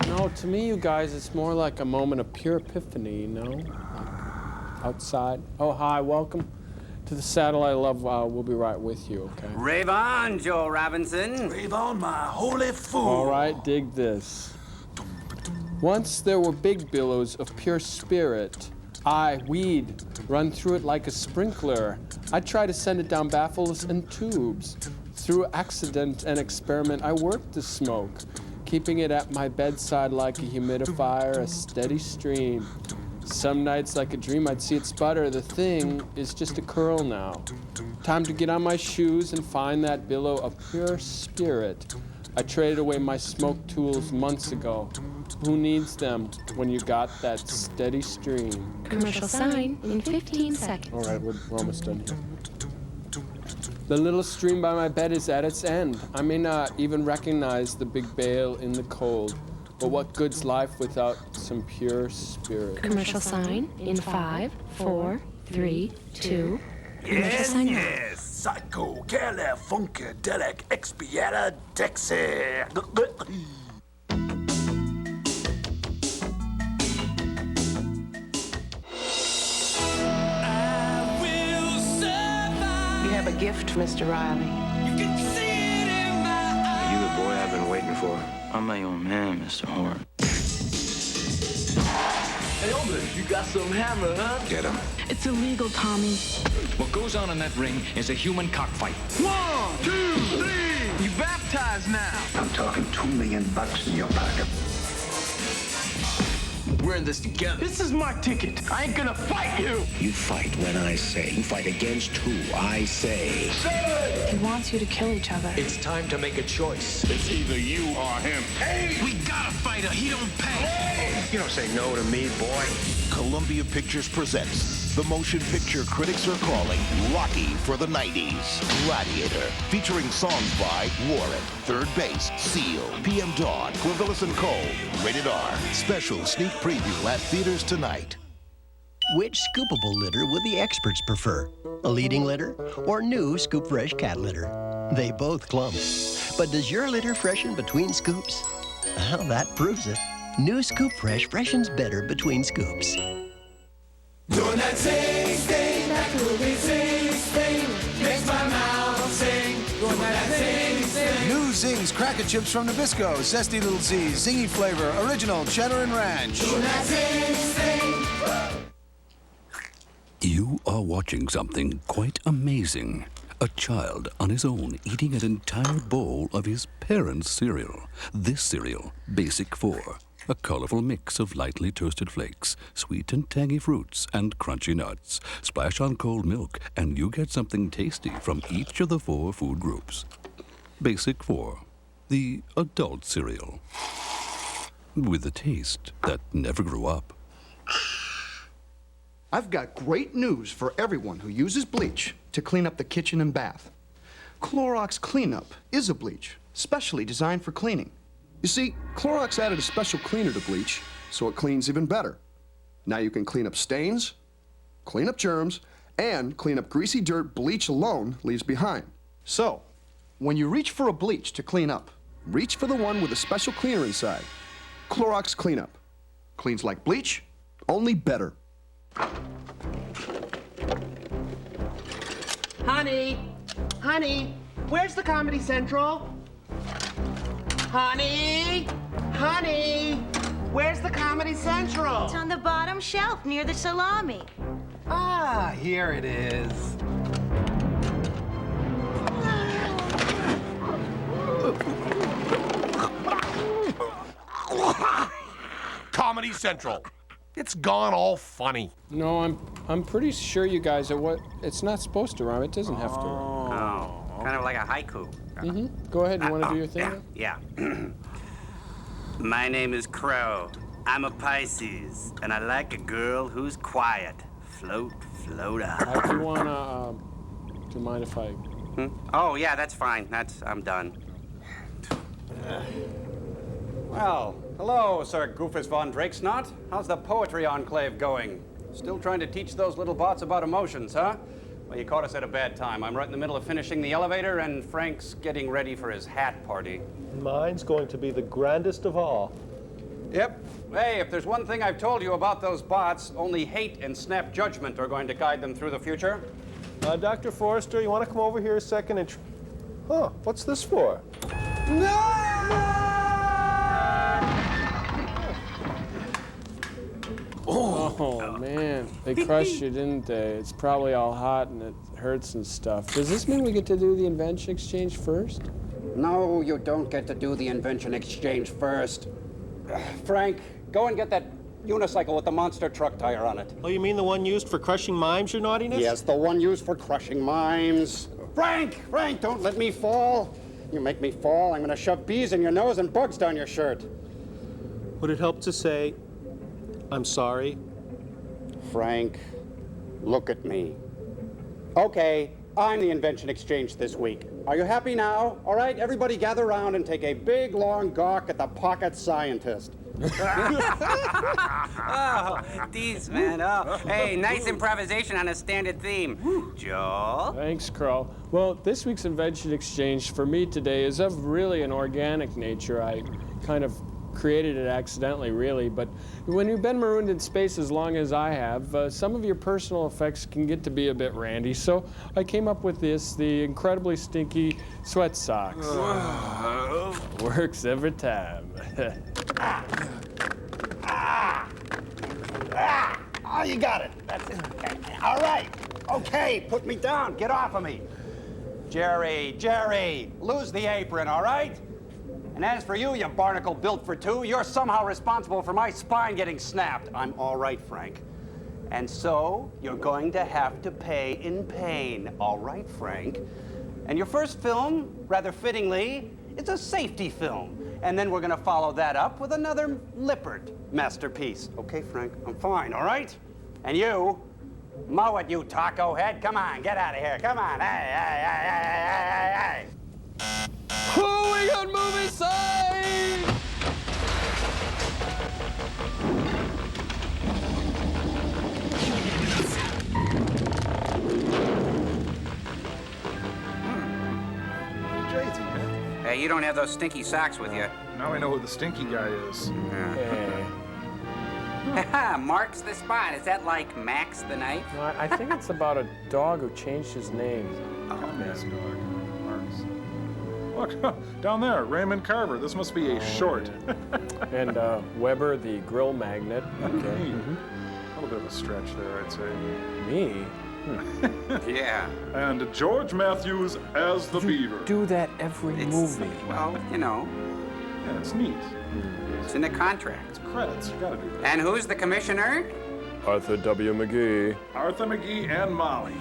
No, to me, you guys, it's more like a moment of pure epiphany, you know? Like outside. Oh, hi, welcome to the saddle I love. We'll be right with you, okay? Rave on, Joe Robinson. Rave on, my holy fool. All right, dig this. Once there were big billows of pure spirit. Weed, run through it like a sprinkler. I try to send it down baffles and tubes. Through accident and experiment, I worked the smoke, keeping it at my bedside like a humidifier, a steady stream. Some nights, like a dream, I'd see it sputter. The thing is just a curl now. Time to get on my shoes and find that billow of pure spirit. I traded away my smoke tools months ago. Who needs them when you got that steady stream? Commercial sign in 15 seconds. All right, we're almost done here. The little stream by my bed is at its end. I may not even recognize the big bale in the cold, but what good's life without some pure spirit? Commercial sign in 5, 4, 3, 2. Commercial sign. Yes. Psycho, Cali, Funkadelic, Expiata, Dexy. You have a gift, Mr. Riley. You can see it in my eyes. Are you the boy I've been waiting for? I'm my own man, Mr. Horn. Hey, Oldman, you got some hammer, huh? Get him. It's illegal, Tommy. What goes on in that ring is a human cockfight. 1, 2, 3. You baptized now. I'm talking $2 million in your pocket. We're in this together. This is my ticket. I ain't gonna fight you. You fight when I say. You fight against who I say. He wants you to kill each other. It's time to make a choice. It's either you or him. Hey, we got a fighter. He don't pay. Hey, you don't say no to me, boy. Columbia Pictures presents the motion picture critics are calling Rocky for the 90s. Gladiator, featuring songs by Warrant, Third Base, Seal, PM Dawn, Clivillis and Cole. Rated R. Special sneak preview at theaters tonight. Which scoopable litter would the experts prefer? A leading litter or new Scoop Fresh cat litter? They both clump. But does your litter freshen between scoops? Well, that proves it. New Scoop Fresh freshens better between scoops. Doing that sing, that groovy sing, makes my mouth sing. Doing that sing. New Zings Cracker Chips from Nabisco, zesty little Z's, zingy flavor, original cheddar and ranch. Doing that sing. You are watching something quite amazing. A child on his own eating an entire bowl of his parents' cereal. This cereal, Basic 4. A colorful mix of lightly toasted flakes, sweet and tangy fruits, and crunchy nuts. Splash on cold milk, and you get something tasty from each of the 4 food groups. Basic 4, the adult cereal. With a taste that never grew up. I've got great news for everyone who uses bleach to clean up the kitchen and bath. Clorox Cleanup is a bleach, specially designed for cleaning. You see, Clorox added a special cleaner to bleach, so it cleans even better. Now you can clean up stains, clean up germs, and clean up greasy dirt bleach alone leaves behind. So, when you reach for a bleach to clean up, reach for the one with a special cleaner inside. Clorox Cleanup. Cleans like bleach, only better. Honey, where's the Comedy Central? Honey, where's the Comedy Central? It's on the bottom shelf near the salami. Ah, here it is. Comedy Central. It's gone all funny. No, I'm pretty sure you guys are what. It's not supposed to rhyme. It doesn't have to rhyme. Oh, kind of like a haiku. Go ahead. You want to do your thing? Yeah. My name is Crow. I'm a Pisces, and I like a girl who's quiet. Float on. Do you wanna? Do you mind if I? Oh yeah, that's fine. I'm done. Well, hello, Sir Goofus von Drakesnot. How's the poetry enclave going? Still trying to teach those little bots about emotions, huh? Well, you caught us at a bad time. I'm right in the middle of finishing the elevator, and Frank's getting ready for his hat party. Mine's going to be the grandest of all. Yep. Hey, if there's one thing I've told you about those bots, only hate and snap judgment are going to guide them through the future. Dr. Forrester, you want to come over here a second and... Huh, what's this for? Oh, man. They crushed you, didn't they? It's probably all hot and it hurts and stuff. Does this mean we get to do the invention exchange first? No, you don't get to do the invention exchange first. Frank, go and get that unicycle with the monster truck tire on it. Oh, you mean the one used for crushing mimes, your naughtiness? Yes, the one used for crushing mimes. Frank, don't let me fall. You make me fall, I'm gonna shove bees in your nose and bugs down your shirt. Would it help to say, I'm sorry? Frank, look at me. Okay, I'm the invention exchange this week. Are you happy now? All right, everybody gather around and take a big, long gawk at the pocket scientist. Oh, these, man. Oh, hey, nice improvisation on a standard theme. Joel? Thanks, Carl. Well, this week's invention exchange for me today is of really an organic nature. I kind of created it accidentally, really, but when you've been marooned in space as long as I have, some of your personal effects can get to be a bit randy, so I came up with this, the incredibly stinky sweat socks. Works every time. Oh, you got it. That's it. All right. Okay, put me down. Get off of me. Jerry, lose the apron, all right? And as for you, you barnacle built for two, you're somehow responsible for my spine getting snapped. I'm all right, Frank. And so, you're going to have to pay in pain. All right, Frank? And your first film, rather fittingly, is a safety film. And then we're going to follow that up with another Lippert masterpiece. Okay, Frank? I'm fine, all right? And you, mow it, you taco head. Come on, get out of here. Come on. Hey. Oh, we got movie sign! Crazy, man. Hey, you don't have those stinky socks with you. Now I know who the stinky guy is. Hey. Mark's the spot. Is that like Max the Knife? No, I think it's about a dog who changed his name. Nice dog. Marks. Look, down there, Raymond Carver. This must be a short. And Weber, the grill magnet. Okay. A little bit of a stretch there, I'd say. Me? Yeah. And George Matthews as the Beaver. Do that every movie. Well, you know. Yeah, it's neat. It's in the contract. It's credits. You gotta do that. And who's the commissioner? Arthur W. McGee. Arthur McGee and Molly.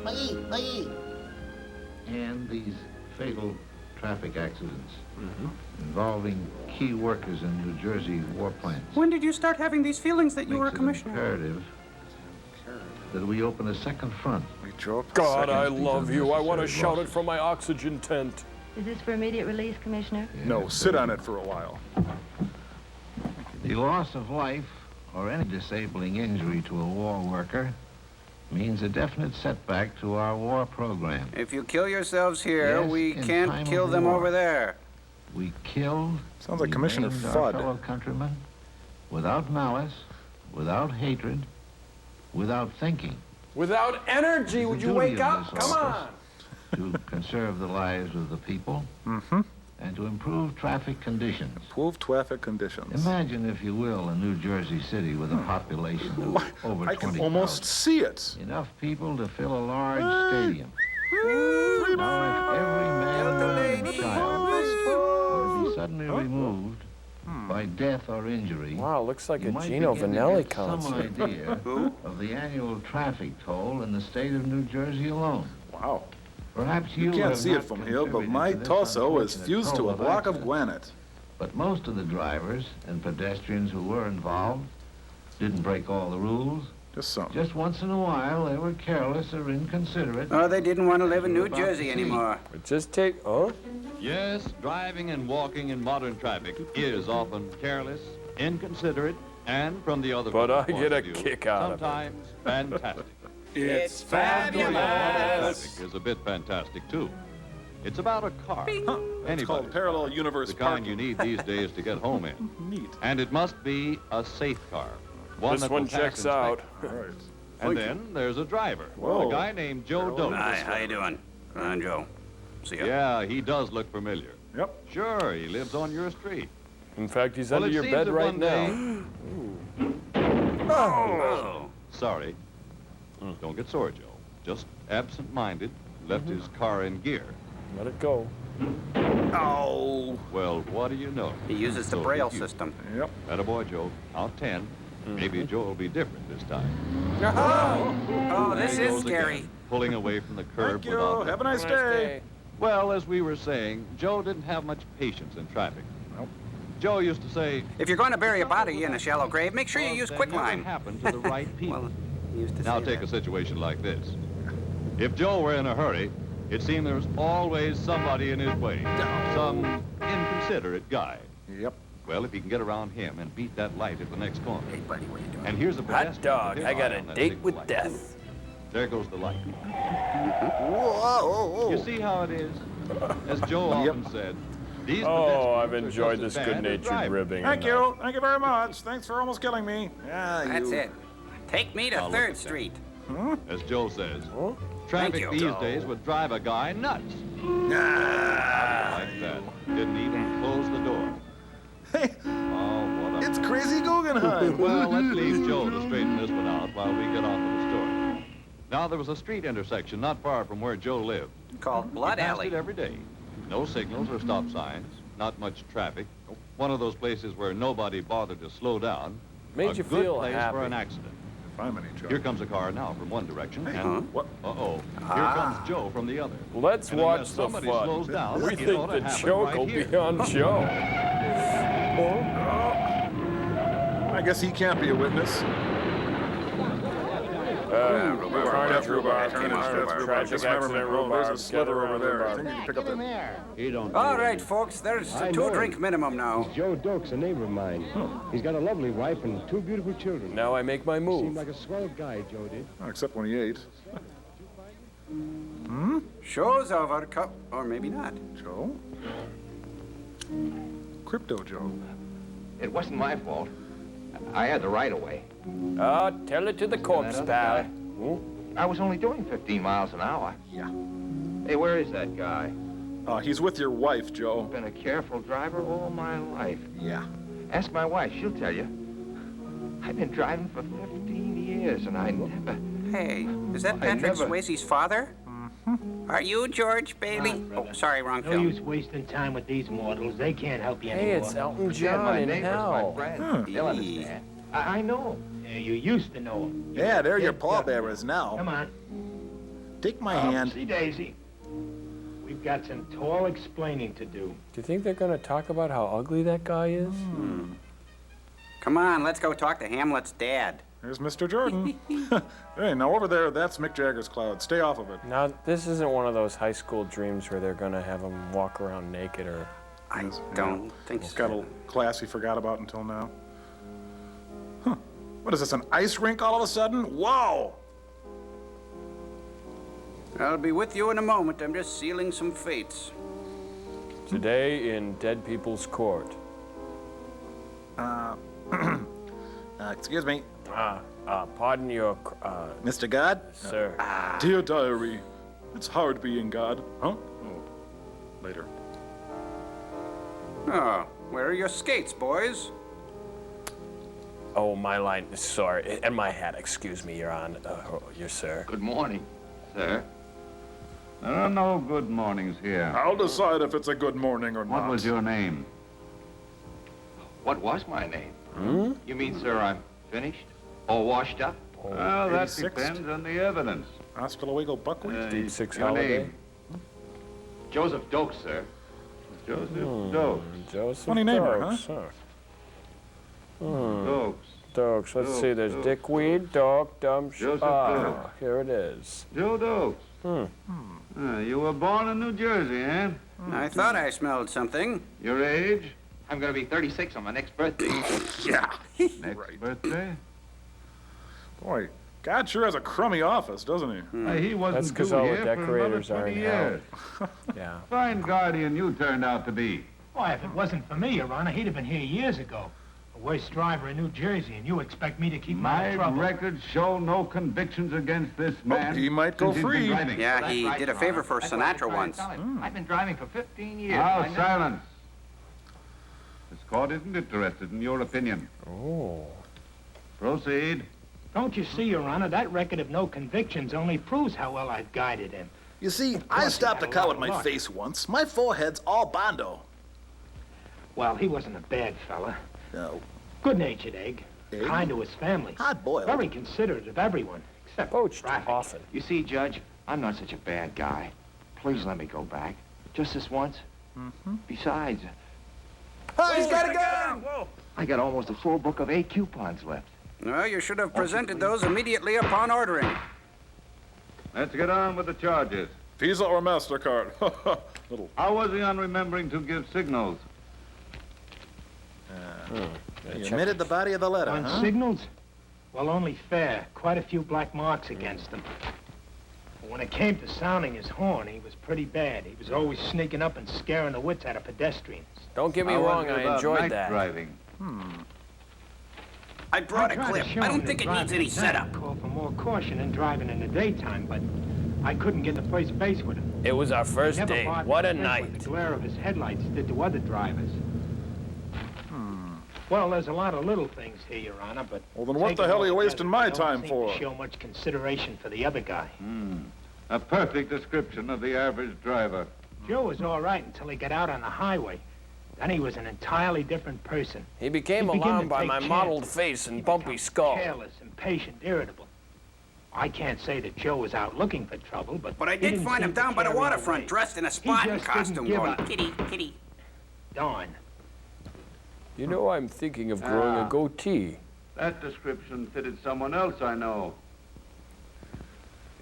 McGee. And these fatal traffic accidents involving key workers in New Jersey war plants. When did you start having these feelings that you were a commissioner? Imperative that we open a second front. God, I love you. I want to shout it from my oxygen tent. Is this for immediate release, Commissioner? No, sit on it for a while. The loss of life or any disabling injury to a war worker means a definite setback to our war program. If you kill yourselves here, Yes, we in can't time kill of them war. over there. We killed. Sounds like Commissioner maimed our Fudd. fellow countrymen without malice, without hatred, without thinking. Without energy, would you wake up? Come on! To conserve the lives of the people and to improve traffic conditions. Improve traffic conditions. Imagine, if you will, a New Jersey city with a population of over 20,000. I can almost see it. Enough people to fill a large stadium. Now, if every man, woman, and child were to be suddenly removed by death or injury, wow, looks like you a might Gino begin to Vanelli get concert. some idea of the annual traffic toll in the state of New Jersey alone. Wow. Perhaps You you can't have see it not from here, but contributed my to this torso is unfortunate fused to toll a block of accidents. granite. But most of the drivers and pedestrians who were involved didn't break all the rules, Just some. Just once in a while, they were careless or inconsiderate. Oh, they didn't want to live in New Jersey anymore. Just take, oh? Yes, driving and walking in modern traffic is often careless, inconsiderate, and from the other But I point get a of view, kick out of it. sometimes fantastic. It's Traffic fabulous! is a bit fantastic, too. It's about a car. It's called parallel universe the kind parking. you need these days to get home in. Neat. And it must be a safe car. This that one will pass checks out. inspection. All right. And then there's a driver. Whoa. A guy named Joe Doe. Hi, how you doing? Come on, Joe. See ya. Yeah, he does look familiar. Yep. Sure, he lives on your street. In fact, he's Well, under it your seems bed that right one now. Oh. Sorry. Don't get sore, Joe. Just absent-minded, left his car in gear. Let it go. Oh. Well, what do you know? He uses the So braille did you. Yep. Attaboy, Joe. Out 10. Maybe Joe will be different this time. Oh, this There he is goes scary. again, pulling away from the curb Thank you. without... Have a nice day. Well, as we were saying, Joe didn't have much patience in traffic. Nope. Joe used to say... If you're going to bury a body in a shallow grave, make sure you "Well, use that quicklime. never happened to the right people. Well, he used to Now say take that. a situation like this. If Joe were in a hurry, it seemed there was always somebody in his way. Some inconsiderate guy. Yep. Well, if he can get around him and beat that light at the next corner. Hey, buddy, what are you doing? And here's a Hot pedestrian dog, with his I got eye a on that date big with light. death. There goes the light. Whoa. You see how it is? As Joe often said, these Oh, pedestrians I've are enjoyed just this as bad as good-natured drivers. ribbing. Thank enough. you. Thank you very much. Thanks for almost killing me. Yeah, That's you. it. Take me to Now look 3rd at that. Street. As Joe says, Thank traffic you. these days would drive a guy nuts. Like that. Didn't even close the door. Hey, Oh, what a... it's Crazy Guggenheim. Well, let's leave Joe to straighten this one out while we get on to the story. Now, there was a street intersection not far from where Joe lived. Called Blood He passed Alley. it every day. No signals or stop signs, not much traffic. One of those places where nobody bothered to slow down. Made a you good feel place happy. for an accident. If I'm any joke. Here comes a car now from one direction, and What? uh-oh, here comes Joe from the other. Let's And watch unless the somebody fun. slows down, We it think ought to the happen joke right will here. be on Joe. I guess he can't be a witness. Carnage, rhubarb, Carnage, carnage, tragic Just remember, accident, oh, there's a rhubarb, slither gather over there. I around think you can pick up that. He don't. All right, folks, there's a 2-drink minimum now. Joe Dokes, a neighbor of mine. He's got a lovely wife and 2 beautiful children. Now I make my Seemed move. like a swell guy, Joe did. Oh, except when he ate. Show's over. Or maybe not. Joe? Crypto Joe. It wasn't my fault. I had the right of way. Tell it to the corpse, pal. I was only doing 15 miles an hour. Yeah. Hey, where is that guy? He's with your wife, Joe. Been a careful driver all my life. Yeah. Ask my wife, she'll tell you. I've been driving for 15 years, and I never... Hey, is that Patrick never- Swayze's father? Are you George Bailey? Oh, sorry, wrong No film. use wasting time with these mortals. They can't help you Hey, anymore. it's Elton Dad, John my in neighbor's my hell. friend. They'll understand. I know. You used to know him. Yeah, they're your pallbearers now. Come on. Take my hand. See, Daisy. We've got some tall explaining to do. Do you think they're going to talk about how ugly that guy is? Come on, let's go talk to Hamlet's dad. There's Mr. Jordan. Hey, now over there, that's Mick Jagger's cloud. Stay off of it. Now, this isn't one of those high school dreams where they're going to have him walk around naked or... I don't think It's so. got a class he forgot about until now. Huh. What is this, an ice rink all of a sudden? Wow! I'll be with you in a moment. I'm just sealing some fates. Today in Dead People's Court. Excuse me. Pardon your... Mr. God? Sir. Dear diary, it's hard being God. Huh? Oh. Later. Oh, where are your skates, boys? Oh, my line, sorry, and my hat, excuse me, Your Honor, your sir. Good morning, sir. There are no good mornings here. I'll decide if it's a good morning or not. What was your name? What was my name? You mean, sir, I'm finished? Or washed up? Well, that 86th. depends on the evidence. Oskalowiggle buckwheat? Deep Six your Holiday. name? Joseph Dokes, sir. Joseph Dokes. Joseph Funny neighbor, Dokes, huh? Dokes. Dokes. Let's see. There's Dickweed, Doke, Joseph Dokes. Here it is. Joe Dokes. You were born in New Jersey, eh? I thought I smelled something. Your age? I'm going to be 36 on my next birthday. Yeah. Next birthday? Boy, God sure has a crummy office, doesn't he? He wasn't That's because due all the here for another decorators are 20 in hell. years. Yeah. Fine guardian you turned out to be. Why, if it wasn't for me, Your Honor, he'd have been here years ago. The worst driver in New Jersey, and you expect me to keep him out of My trouble. records show no convictions against this man. he might go since he's been free. driving. Yeah, he did a favor for That's what I was Sinatra trying to once. tell him. I've been driving for 15 years. Now, I never- silence. This court isn't interested in your opinion. Oh. Proceed. Don't you see, Your Honor, that record of no convictions only proves how well I've guided him. You see, I stopped a car with my face once. My forehead's all bondo. Well, he wasn't a bad fella. No. Good-natured egg. Kind to his family. Hard-boiled. Very considerate of everyone, except traffic. Often. You see, Judge, I'm not such a bad guy. Please let me go back. Just this once. Besides, Oh, he's got a gun! Whoa. I got almost a full book of 8 coupons left. Well, you should have presented those immediately upon ordering. Let's get on with the charges. Visa or MasterCard? Little. How was he on remembering to give signals? You omitted the body of the letter, On huh? signals? Well, only fair. Quite a few black marks against him. But when it came to sounding his horn, he was pretty bad. He was always sneaking up and scaring the wits out of pedestrians. Don't get me How was wrong, it I about enjoyed night that. driving? I brought a tried to clip. show I him don't that think it driving needs any at night setup. called for more caution in driving in the daytime, but I couldn't get to first base with him. It was our first Never date. bothered What a to think night. The glare of his headlights did to other drivers. Well, there's a lot of little things here, Your Honor, but... Well, then what the hell are you wasting my time Don't for? seem to show much consideration for the other guy. A perfect description of the average driver. Joe was all right until he got out on the highway. Then he was an entirely different person. He became He began alarmed to by take my chances. mottled face and bumpy skull. Careless, impatient, irritable. I can't say that Joe was out looking for trouble, but I he did didn't find him seem to down by the carry waterfront, away. dressed in a He Spartan just didn't costume, give going, up. kitty, kitty. Darn. You know, I'm thinking of growing a goatee. That description fitted someone else I know.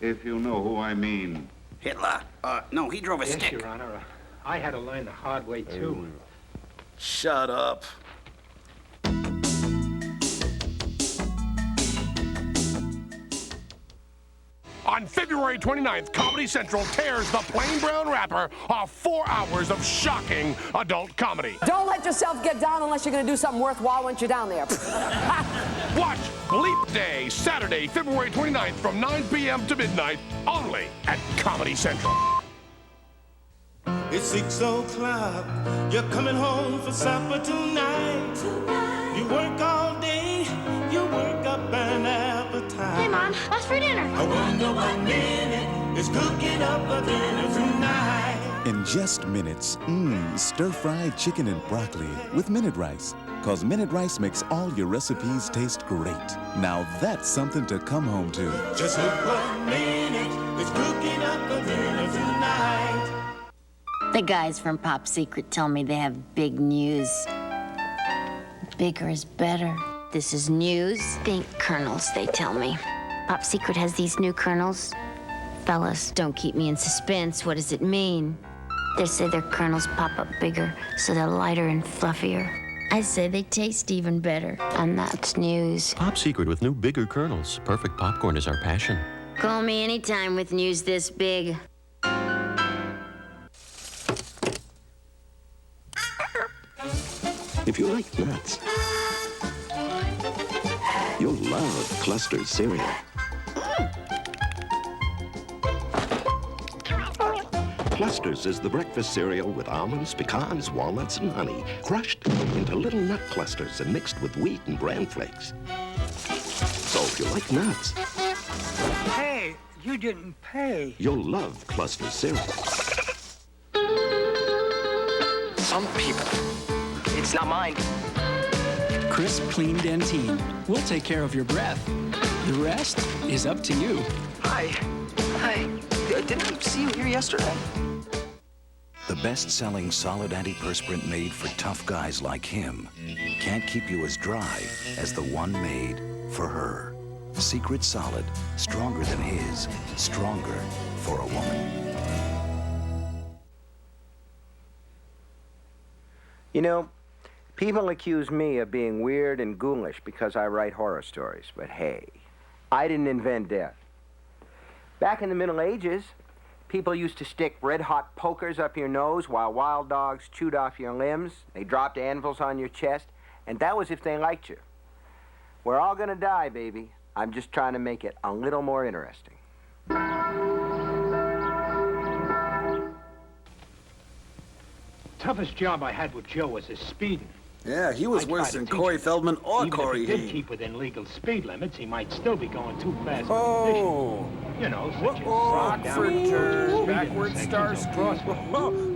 If you know who I mean. Hitler? No, he drove a Yes, stick. Your Honor. I had to learn the hard way, too. Shut up. On February 29th, Comedy Central tears the plain brown wrapper off 4 hours of shocking adult comedy. Don't let yourself get down unless you're going to do something worthwhile once you're down there. Watch Bleep Day, Saturday, February 29th from 9 p.m. to midnight, only at Comedy Central. It's 6 o'clock. You're coming home for supper tonight. You work all day. You work up an appetite. Hey, Mom, what's for dinner? I wonder what minute is cooking up a dinner tonight. In just minutes, stir-fried chicken and broccoli with Minute Rice. Cause Minute Rice makes all your recipes taste great. Now that's something to come home to. Just look what minute is cooking up a dinner tonight. The guys from Pop Secret tell me they have big news. Bigger is better. This is news. Think kernels, they tell me. Pop Secret has these new kernels. Fellas, don't keep me in suspense. What does it mean? They say their kernels pop up bigger, so they're lighter and fluffier. I say they taste even better, and that's news. Pop Secret with new bigger kernels. Perfect popcorn is our passion. Call me anytime with news this big. If you like nuts, you'll love Cluster's cereal. Clusters is the breakfast cereal with almonds, pecans, walnuts, and honey, crushed into little nut clusters and mixed with wheat and bran flakes. So if you like nuts, Hey, you didn't pay. you'll love Cluster's cereal. Some people, it's not mine. Crisp, clean Dentine. We'll take care of your breath. The rest is up to you. Hi. Hi. Didn't I see you here yesterday? The best-selling solid antiperspirant made for tough guys like him can't keep you as dry as the one made for her. Secret Solid, stronger than his, stronger for a woman. You know, people accuse me of being weird and ghoulish because I write horror stories, but hey, I didn't invent death. Back in the Middle Ages, people used to stick red-hot pokers up your nose while wild dogs chewed off your limbs. They dropped anvils on your chest, and that was if they liked you. We're all gonna die, baby. I'm just trying to make it a little more interesting. Toughest job I had with Joe was his speeding. Yeah, he was worse than Corey Feldman or Corey Even if he did Haim. keep within legal speed limits, he might still be going too fast. Oh. You know, such as Rockford turn, backward Starsky.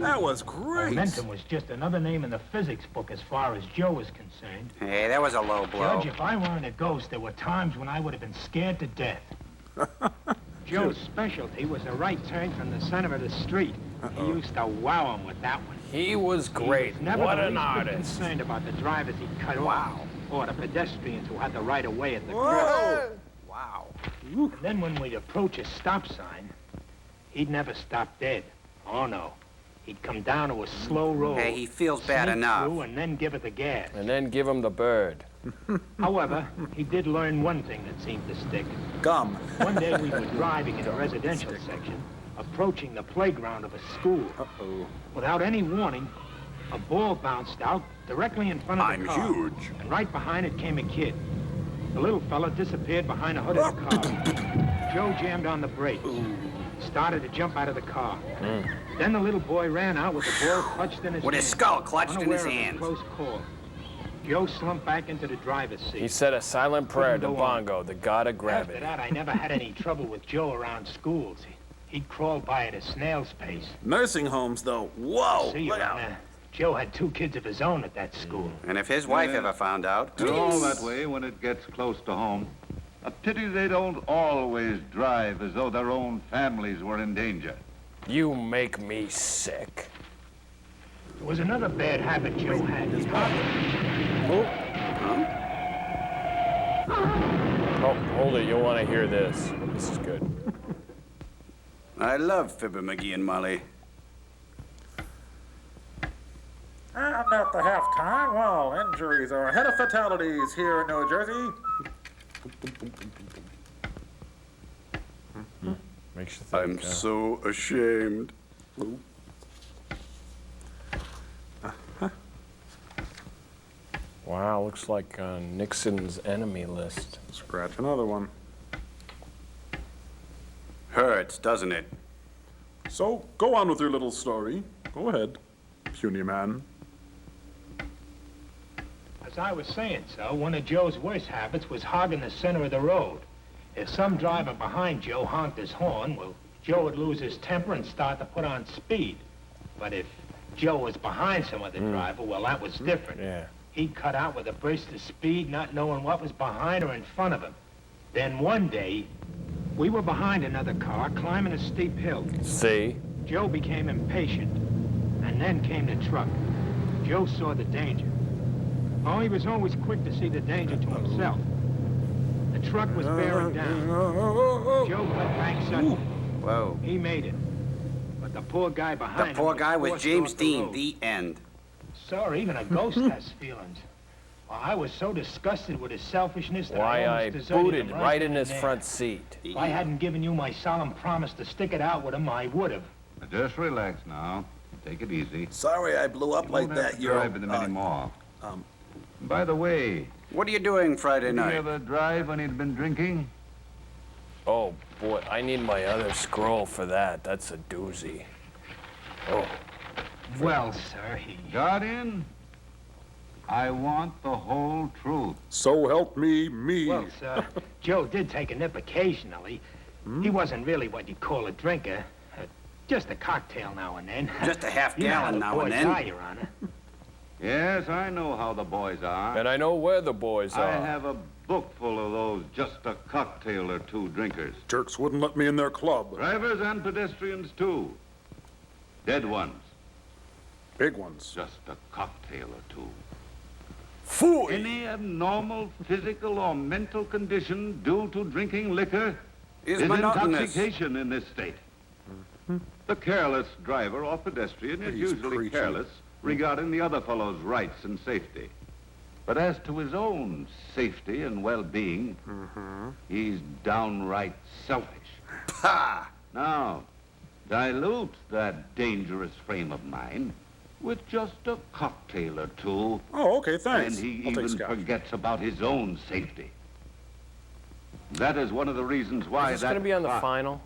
That was great. Momentum was just another name in the physics book as far as Joe was concerned. Hey, that was a low blow. Judge, if I weren't a ghost, there were times when I would have been scared to death. Joe's specialty was a right turn from the center of the street. He used to wow him with that one. He was great. He was never What the an least bit artist. concerned about the drivers he cut off, or the pedestrians who had the right of way at the Whoa. cross. Wow. And then when we'd approach a stop sign, he'd never stop dead. Oh no. He'd come down to a slow roll. Hey, he feels bad sneak enough. through and then give it the gas. And then give him the bird. However, he did learn one thing that seemed to stick. Gum. One day we were driving in a residential section, approaching the playground of a school. Uh-oh. Without any warning, a ball bounced out directly in front of the car. I'm huge. And right behind it came a kid. The little fella disappeared behind the hood of the car. Joe jammed on the brakes. Started to jump out of the car. Then the little boy ran out with the ball clutched in his With hand. his skull clutched in his unaware of a hand. Close call. Joe slumped back into the driver's seat. He said a silent prayer to Couldn't go on. Bongo, the god of After gravity. that, I never had any trouble with Joe around schools. He'd crawl by at a snail's pace. Nursing homes, though. Whoa. See, Look Your out. Honor, Joe had 2 kids of his own at that school. And if his wife Yeah. ever found out... It's all that way when it gets close to home. A pity they don't always drive as though their own families were in danger. You make me sick. There was another bad habit Joe had. Oh, hold it. You'll want to hear this. This is good. I love Fibber McGee and Molly. And at the halftime, well, injuries are ahead of fatalities here in New Jersey. Makes you think. I'm so ashamed. Wow, looks like on Nixon's enemy list. Scratch another one. Hurts, doesn't it? So, go on with your little story. Go ahead, puny man. As I was saying, so, one of Joe's worst habits was hogging the center of the road. If some driver behind Joe honked his horn, well, Joe would lose his temper and start to put on speed. But if Joe was behind some other driver, well, that was different. Yeah. He'd cut out with a burst of speed, not knowing what was behind or in front of him. Then one day, we were behind another car, climbing a steep hill. See? Joe became impatient, and then came the truck. Joe saw the danger. Oh, he was always quick to see the danger to himself. The truck was bearing down. Joe cut back suddenly. Whoa. He made it. But the poor guy behind him The poor guy was forced James off the Dean, road. the end. Sir, even a ghost has feelings. Well, I was so disgusted with his selfishness that Why, I I almost deserted booted him right in then his and there. front seat. If I hadn't given you my solemn promise to stick it out with him, I would have. Just relax now. Take it easy. Sorry I blew up like Won't have that. to You're drive with him anymore. By the way, What are you doing Friday did he night? ever drive when he'd been drinking? Oh, boy, I need my other scroll for that. That's a doozy. Oh. Well, sir, he... Guardian, I want the whole truth. So help me, me. Well, sir, Joe did take a nip occasionally. He wasn't really what you'd call a drinker. Just a cocktail now and then. Just a half You know how gallon the now and boys then. are, Your Honor. Yes, I know how the boys are. And I know where the boys are. I have a book full of those just a cocktail or two drinkers. Jerks wouldn't let me in their club. Drivers and pedestrians, too. Dead ones. Big ones. Just a cocktail or two. Fool! Any abnormal physical or mental condition due to drinking liquor is intoxication in this state. The careless driver or pedestrian is usually careless regarding the other fellow's rights and safety. But as to his own safety and well-being, he's downright selfish. Ha! Now, dilute that dangerous frame of mind with just a cocktail or two. Oh, okay, thanks. And he I'll take even scotch. forgets about his own safety. That is one of the reasons why Is this going to be on the clock final?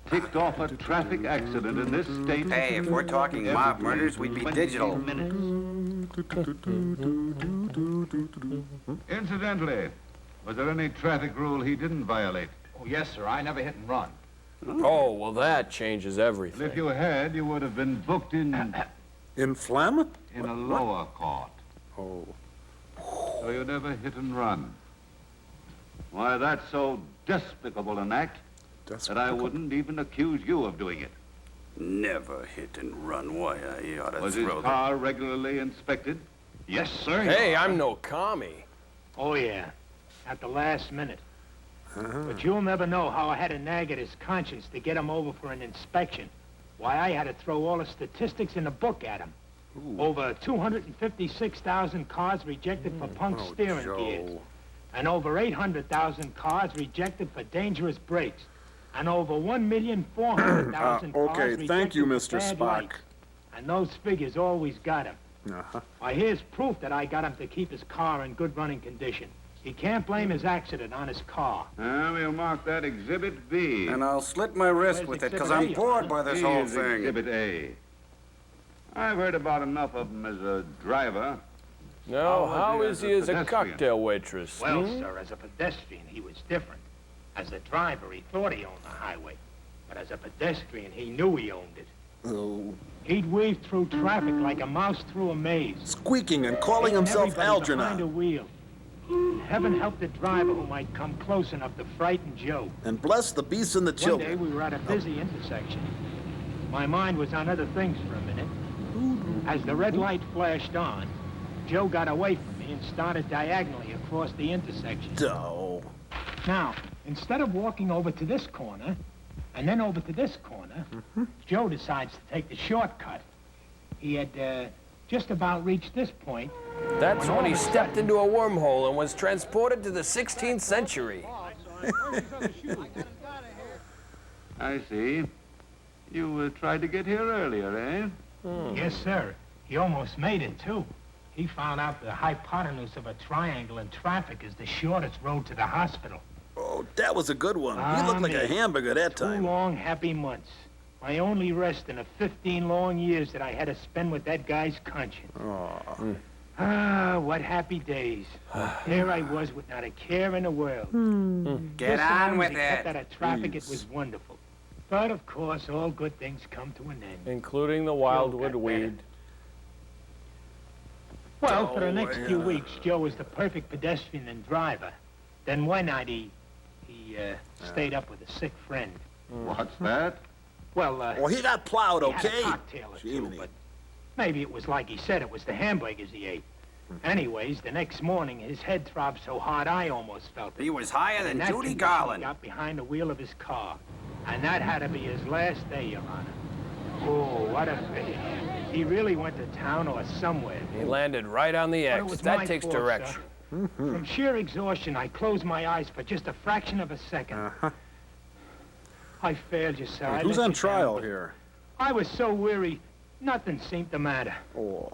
ticked off a traffic accident in this state. Hey, if we're talking mob murders, we'd be digital. Incidentally, was there any traffic rule he didn't violate? Oh, yes, sir. I never hit and run. Oh, well, that changes everything. And if you had, you would have been booked in phlegm? In a lower court. Oh. So you never hit and run. Why, that's so despicable an act that I wouldn't even accuse you of doing it. Never hit and run. Why, I ought to Was his throw car regularly inspected? Yes, sir. Hey, I'm no commie. Oh, yeah. At the last minute. But you'll never know how I had to nag at his conscience to get him over for an inspection. Why, I had to throw all the statistics in the book at him. Over 256,000 cars rejected for punk steering gears. And over 800,000 cars rejected for dangerous brakes. And over 1,400,000 cars Okay, rejected thank you, for Mr. bad Spock. lights. And those figures always got him. Why, here's proof that I got him to keep his car in good running condition. He can't blame his accident on his car. We'll mark that Exhibit B. And I'll slit my wrist with it, because I'm bored by this whole Here's thing. Exhibit A. I've heard about enough of him as a driver. No, how is he as a pedestrian? cocktail waitress? Well, sir, as a pedestrian, he was different. As a driver, he thought he owned the highway. But as a pedestrian, he knew he owned it. Oh. He'd weave through traffic like a mouse through a maze. Squeaking and calling himself Everybody behind a Algernon. wheel. Heaven help the driver who might come close enough to frighten Joe. And bless the beasts and the One day children. we were at a busy intersection. My mind was on other things for a minute. As the red light flashed on, Joe got away from me and started diagonally across the intersection. Oh. Now, instead of walking over to this corner, and then over to this corner, Joe decides to take the shortcut. He had just about reached this point. That's when all he of a stepped into a wormhole and was transported to the 16th century. I see. You tried to get here earlier, eh? Yes, sir. He almost made it, too. He found out the hypotenuse of a triangle in traffic is the shortest road to the hospital. Oh, that was a good one. You looked like a hamburger that 2 time. long, happy months. My only rest in the 15 long years that I had to spend with that guy's conscience. Oh. Ah, what happy days. There I was with not a care in the world. Get Just on long with as he kept it. out of traffic, it was wonderful. But, of course, all good things come to an end. Including the wildwood weed. Well, for the next few weeks, Joe was the perfect pedestrian and driver. Then one night, he stayed up with a sick friend. What's that? Well, Well, he got plowed, he had a okay? cocktail or two, Jiminy. but maybe it was like he said, it was the hamburgers he ate. Anyways, the next morning, his head throbbed so hard I almost felt it. He was higher In than that Judy condition, Garland. He got behind the wheel of his car, and that had to be his last day, Your Honor. Oh, what a figure. He really went to town or somewhere. He landed right on the But it X. was That my takes fault, direction. sir. From sheer exhaustion, I closed my eyes for just a fraction of a second. I failed you, sir. I Who's let on you down, trial but here? I was so weary, nothing seemed to matter. Oh.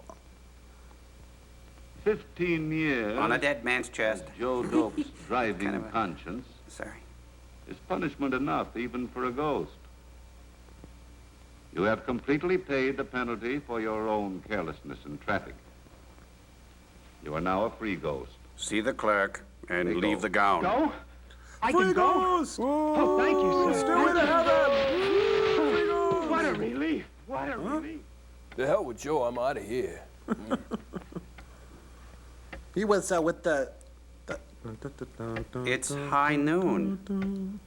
15 years. On a dead man's chest. Joe Dope's driving conscience. Sorry. Is punishment enough even for a ghost. You have completely paid the penalty for your own carelessness in traffic. You are now a free ghost. See the clerk and May leave go. the gown. Go? I can go? Oh, thank you, sir. What a relief. What a relief. The hell with Joe, I'm out of here. He was with the... It's high noon.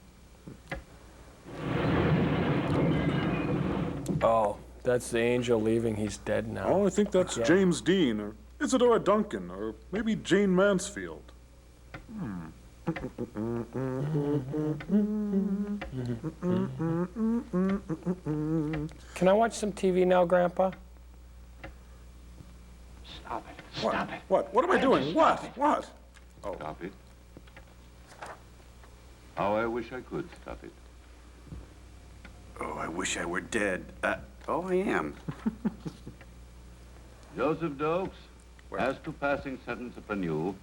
Oh, That's the angel leaving. He's dead now. Oh, I think that's James Dean, or Isadora Duncan, or maybe Jane Mansfield. Can I watch some TV now, Grandpa? Stop it. Stop it. What? What am I doing? What? What? Oh. Stop it. How I wish I could stop it. Oh, I wish I were dead. Oh, I am. Joseph Dokes, as to passing sentence upon you,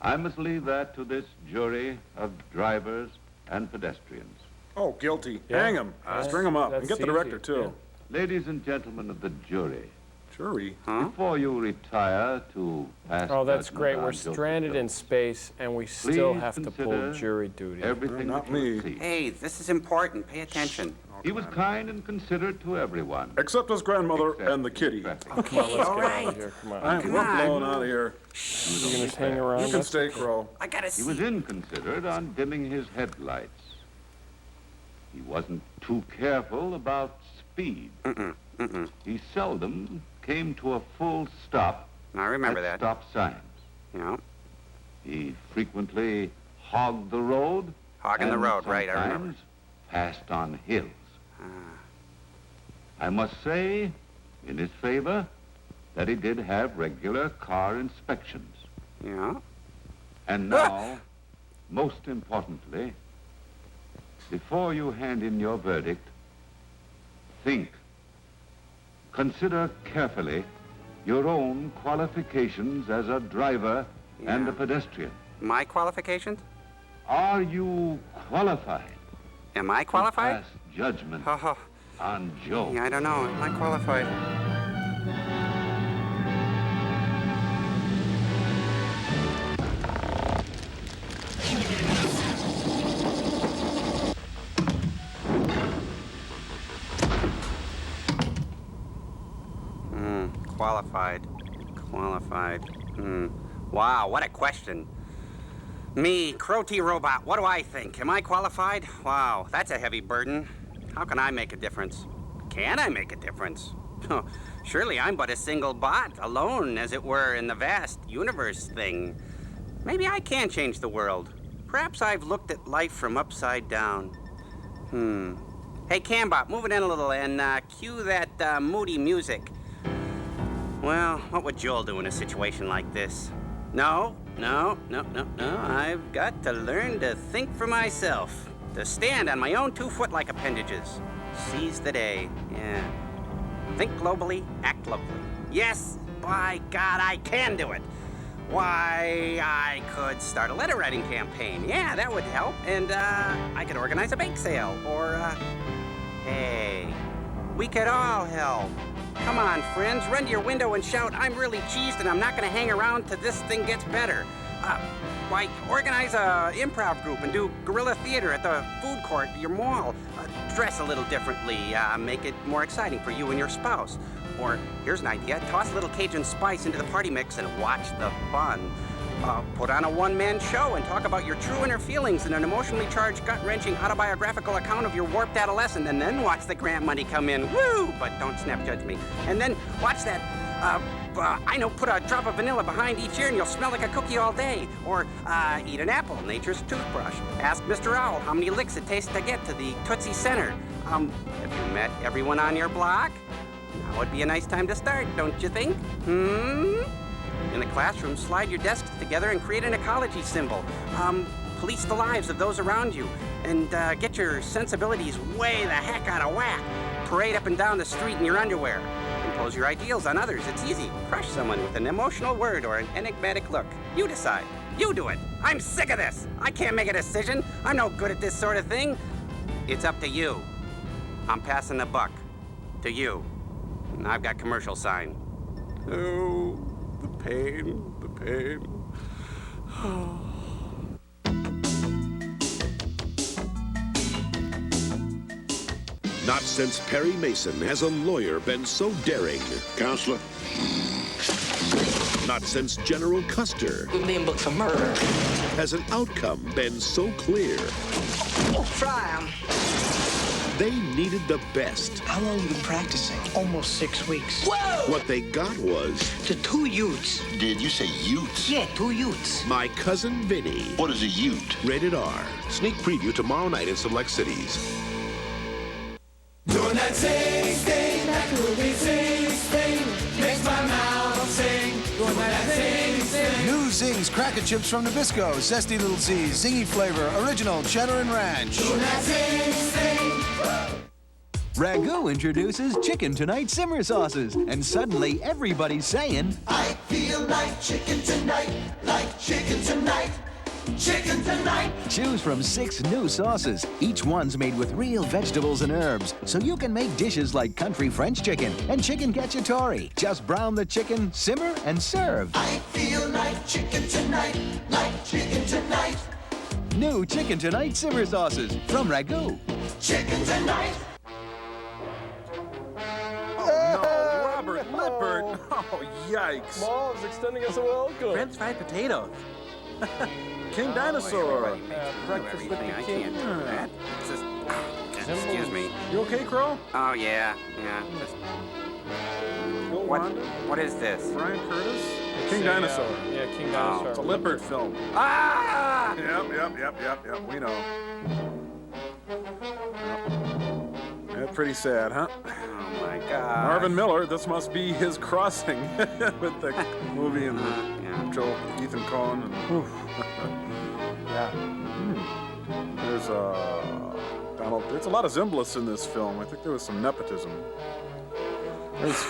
I must leave that to this jury of drivers and pedestrians. Oh, guilty. Hang him. String him up. And get the director, too. Ladies and gentlemen of the jury. Jury? Before you retire to pass Oh, that's judgment great. on We're Joseph stranded in Dokes, space, and we still please have to pull consider jury duty. everything Not that you me. see. Hey, this is important. Pay attention. He was kind and considerate to everyone. Except his grandmother and the kitty. Come on, let's get out of here. Come on. We're blowing out of here. You're going to hang around You can us? stay, Crow. I gotta see. He was inconsiderate on dimming his headlights. He wasn't too careful about speed. He seldom came to a full stop. I remember that. Stop signs. Yeah. He frequently hogged the road. Hogging the and road, right, I remember. sometimes passed on hills. I must say, in his favor, that he did have regular car inspections. Yeah. And now, most importantly, before you hand in your verdict, think. Consider carefully your own qualifications as a driver and a pedestrian. My qualifications? Are you qualified? Am I qualified? To pass judgment on Joe. Yeah, I don't know. Am I qualified? Qualified. Wow, what a question. Me, Crow T Robot, what do I think? Am I qualified? Wow, that's a heavy burden. How can I make a difference? Can I make a difference? Surely I'm but a single bot, alone, as it were, in the vast universe thing. Maybe I can change the world. Perhaps I've looked at life from upside down. Hey, Cambot, move it in a little and cue that moody music. Well, what would Joel do in a situation like this? No. I've got to learn to think for myself. To stand on my own 2 foot-like appendages. Seize the day, yeah. Think globally, act locally. Yes, by God, I can do it. Why, I could start a letter writing campaign. Yeah, that would help. And I could organize a bake sale. Or, hey, we could all help. Come on, friends, run to your window and shout, I'm really cheesed and I'm not gonna hang around till this thing gets better. Why, organize a improv group and do guerrilla theater at the food court at your mall. Dress a little differently, make it more exciting for you and your spouse. Or, here's an idea, toss a little Cajun spice into the party mix and watch the fun. Put on a one-man show and talk about your true inner feelings in an emotionally charged, gut-wrenching autobiographical account of your warped adolescence, and then watch the grant money come in. Woo! But don't snap judge me. And then watch that, put a drop of vanilla behind each ear and you'll smell like a cookie all day. Or eat an apple, nature's toothbrush. Ask Mr. Owl how many licks it takes to get to the Tootsie Center. Have you met everyone on your block? Now would be a nice time to start, don't you think? In the classroom, slide your desks together and create an ecology symbol. Police the lives of those around you. And get your sensibilities way the heck out of whack. Parade up and down the street in your underwear. Impose your ideals on others. It's easy. Crush someone with an emotional word or an enigmatic look. You decide. You do it. I'm sick of this. I can't make a decision. I'm no good at this sort of thing. It's up to you. I'm passing the buck. To you. And I've got commercial sign. Oh. The pain. Not since Perry Mason has a lawyer been so daring. Counselor? Not since General Custer. We're being booked for murder. Has an outcome been so clear. Try him. They needed the best. How long have you been practicing? Almost 6 weeks. Whoa! What they got was... The 2 utes. Did you say utes? Yeah, 2 utes. My Cousin Vinny. What is a ute? Rated R. Sneak preview tomorrow night in select cities. Doing that that groovy thing, makes my mouth sing. Doing that thing. New Zings Cracker Chips from Nabisco. Zesty little Z's, zingy flavor, original cheddar and ranch. Doing that thing. Ragu introduces Chicken Tonight Simmer Sauces, and suddenly everybody's saying, I feel like chicken tonight, like chicken tonight. Chicken tonight. Choose from 6 new sauces. Each one's made with real vegetables and herbs, so you can make dishes like country French chicken and chicken cacciatore. Just brown the chicken, simmer, and serve. I feel like chicken tonight, like chicken tonight. New Chicken Tonight Simmer Sauces from Ragu. Chicken tonight. No, Robert Lippert. Oh, yikes. Mom's extending us a welcome. French fried potatoes. King Dinosaur. Breakfast with the I king. can't do that. It's just, excuse me. You okay, Crow? Oh, yeah. Just, what is this? Brian Curtis? King Dinosaur. Yeah, King Dinosaur. It's a Lippert film. Ah! Yep. We know. Yeah, pretty sad, huh? Oh, my God. Marvin Miller, this must be his crossing with the movie and Joel, Ethan Coen. And, There's there's a lot of Zimbalist in this film. I think there was some nepotism. There's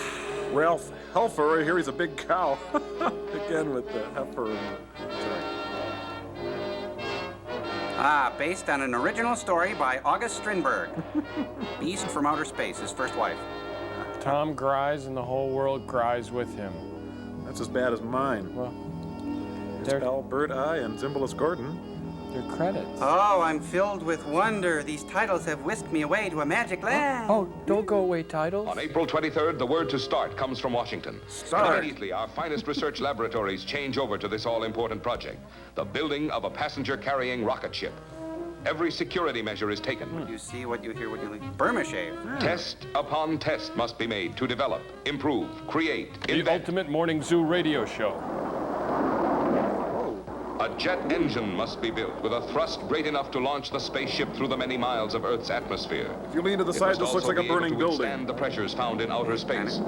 Ralph Helfer right here. He's a big cow. Again with the heifer. Based on an original story by August Strindberg. Beast from Outer Space, his first wife. Tom cries and the whole world cries with him. That's as bad as mine. Well, it's Al Bird Eye and Zimbalist Gordon. Their credits. Oh, I'm filled with wonder. These titles have whisked me away to a magic land. Oh, don't go away, titles. On April 23rd, the word to start comes from Washington. Start. Immediately, our finest research laboratories change over to this all-important project, the building of a passenger-carrying rocket ship. Every security measure is taken. You see what you hear, what you leave. Burma shave. Test upon test must be made to develop, improve, create, the ultimate morning zoo radio show. A jet engine must be built with a thrust great enough to launch the spaceship through the many miles of Earth's atmosphere. If you lean to the side, this looks like a burning building. And the pressures found in outer space.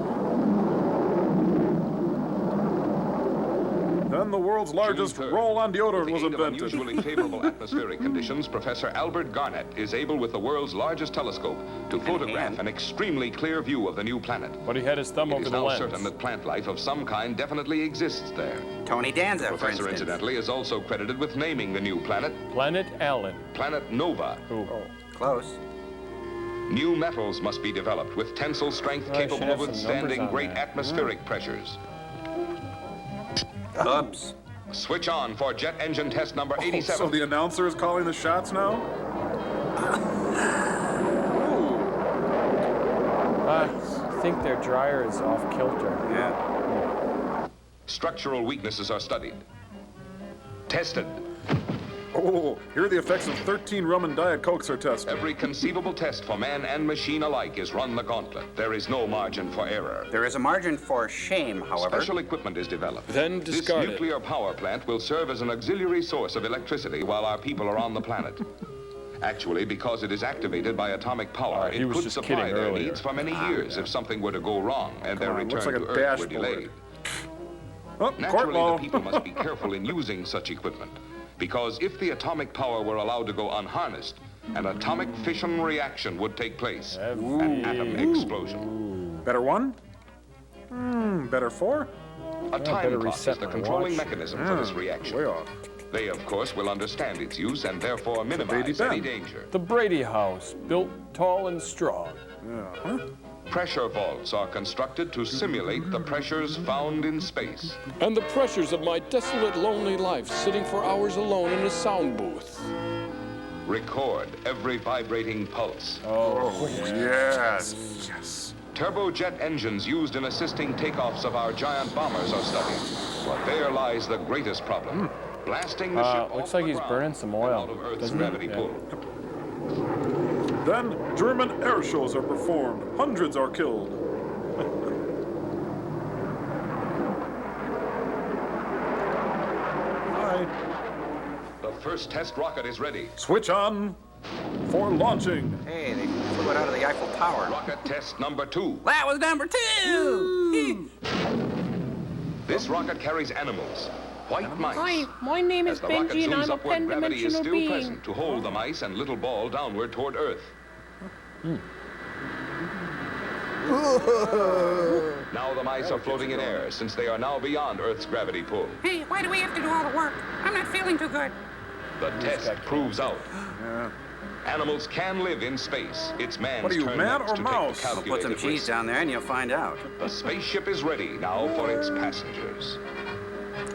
Then the world's largest roll-on deodorant was invented. With unusually favorable atmospheric conditions, Professor Albert Garnett is able, with the world's largest telescope, to photograph an extremely clear view of the new planet. But he had his thumb over the lens. It is now certain that plant life of some kind definitely exists there. Tony Danza, the professor, incidentally, is also credited with naming the new planet. Planet Allen. Planet Nova. Oh. Close. New metals must be developed with tensile strength capable of withstanding great atmospheric pressures. Oops. Switch on for jet engine test number 87. So the announcer is calling the shots now? I think their dryer is off kilter. Yeah. Structural weaknesses are studied. Tested. Oh, here are the effects of 13 rum and Diet Cokes are tested. Every conceivable test for man and machine alike is run the gauntlet. There is no margin for error. There is a margin for shame, however. Special equipment is developed. Then discarded. This nuclear power plant will serve as an auxiliary source of electricity while our people are on the planet. Actually, because it is activated by atomic power, it could supply their needs for many years if something were to go wrong and their return to Earth were delayed. Naturally, the people must be careful in using such equipment. Because if the atomic power were allowed to go unharnessed, an atomic fission reaction would take place. An atom explosion. Better one? Better four? A time clock is the controlling mechanism for this reaction. Way off. They, of course, will understand its use and therefore minimize any danger. The Brady House, built tall and strong. Pressure vaults are constructed to simulate the pressures found in space. And the pressures of my desolate, lonely life, sitting for hours alone in a sound booth. Record every vibrating pulse. Oh, yes. Yes. Turbojet engines used in assisting takeoffs of our giant bombers are studied. But there lies the greatest problem. Blasting the ship looks like he's burning some oil. Out of Earth's gravity pull. Then, German air shows are performed. Hundreds are killed. Hi. The first test rocket is ready. Switch on for launching. Hey, they flew it out of the Eiffel Tower. Rocket test number 2. That was number 2! This rocket carries animals, white mice. Hi, my name is As the rocket Benji and zooms I'm a upward, gravity is pan-dimensional still being. present to hold the mice and little ball downward toward Earth. Now the mice are floating in air since they are now beyond Earth's gravity pull. Hey, why do we have to do all the work? I'm not feeling too good. The test proves out. Animals can live in space. It's man's What are you, turn man next or to mouse? take the I'll put some calculated cheese risk. down there and you'll find out. The spaceship is ready now for its passengers.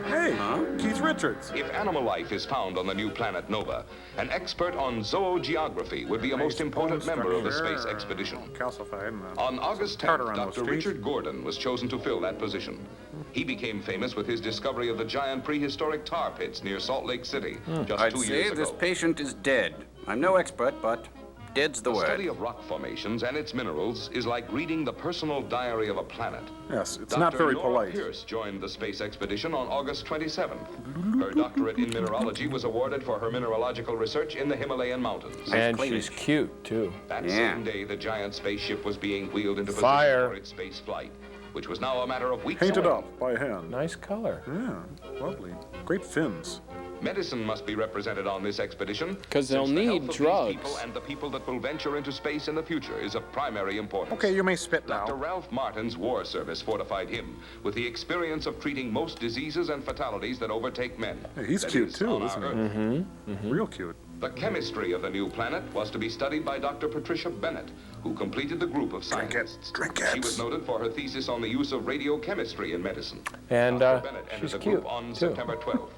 Hey, Keith Richards. If animal life is found on the new planet Nova, an expert on zoogeography would be a most important member of the space expedition. Calcified. On August 10th, Carter on those Dr. streets. Richard Gordon was chosen to fill that position. He became famous with his discovery of the giant prehistoric tar pits near Salt Lake City just I'd 2 say years this ago. patient is dead. I'm no expert, but dead's the The word. study of rock formations and its minerals is like reading the personal diary of a planet. Yes, it's Dr. not very Nora polite. Pierce joined the space expedition on August 27th. Her doctorate in mineralogy was awarded for her mineralogical research in the Himalayan mountains. And she's cute, too. That same day, the giant spaceship was being wheeled into Fire. position for its space flight, which was now a matter of weeks Painted away. up by hand. Nice color. Yeah, lovely. Great fins. Medicine must be represented on this expedition. 'Cause they'll since the need health of drugs. these people and the people that will venture into space in the future is of primary importance. Okay, you may spit now. Dr. Ralph Martin's war service fortified him with the experience of treating most diseases and fatalities that overtake men. Hey, he's That cute is, too, on isn't our he? Earth. Mm-hmm. Real cute. The chemistry of the new planet was to be studied by Dr. Patricia Bennett, who completed the group of scientists. She was noted for her thesis on the use of radiochemistry in medicine. And Dr. Bennett entered she's the cute, group on too. September 12th.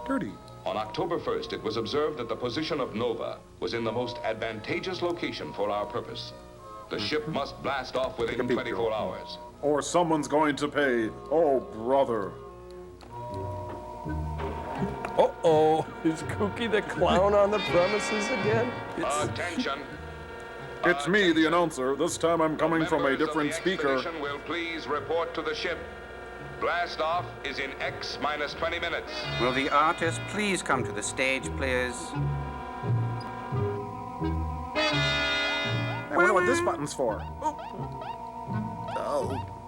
Dirty. On October 1st, it was observed that the position of Nova was in the most advantageous location for our purpose. The ship must blast off within 24 hours. Or someone's going to pay. Oh, brother. Uh-oh. Is Kooky the clown on the premises again? Attention. It's me, the announcer. This time I'm coming from a Members of different the speaker. expedition will please report to the ship. Blast off is in X minus 20 minutes. Will the artist please come to the stage, please? I wonder what this button's for.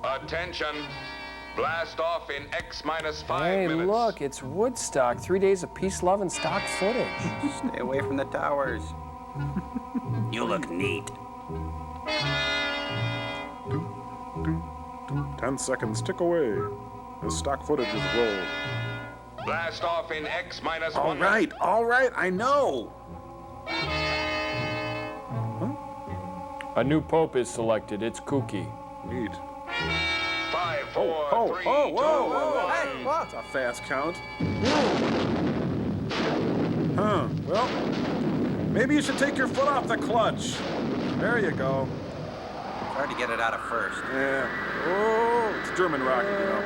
Attention. Blast off in X minus 5 Hey, minutes. look, it's Woodstock. 3 days of peace, love, and stock footage. Stay away from the towers. You look neat. 10 seconds tick away. The stock footage is rolled. Blast off in X minus All 1 minute. right, I know. A new pope is selected. It's Kooky. Neat. 5, 4, 3, 2, whoa. 1. Hey, that's a fast count. Huh, well, maybe you should take your foot off the clutch. There you go. Hard to get it out of first. Yeah. Oh, it's German rocket, you know.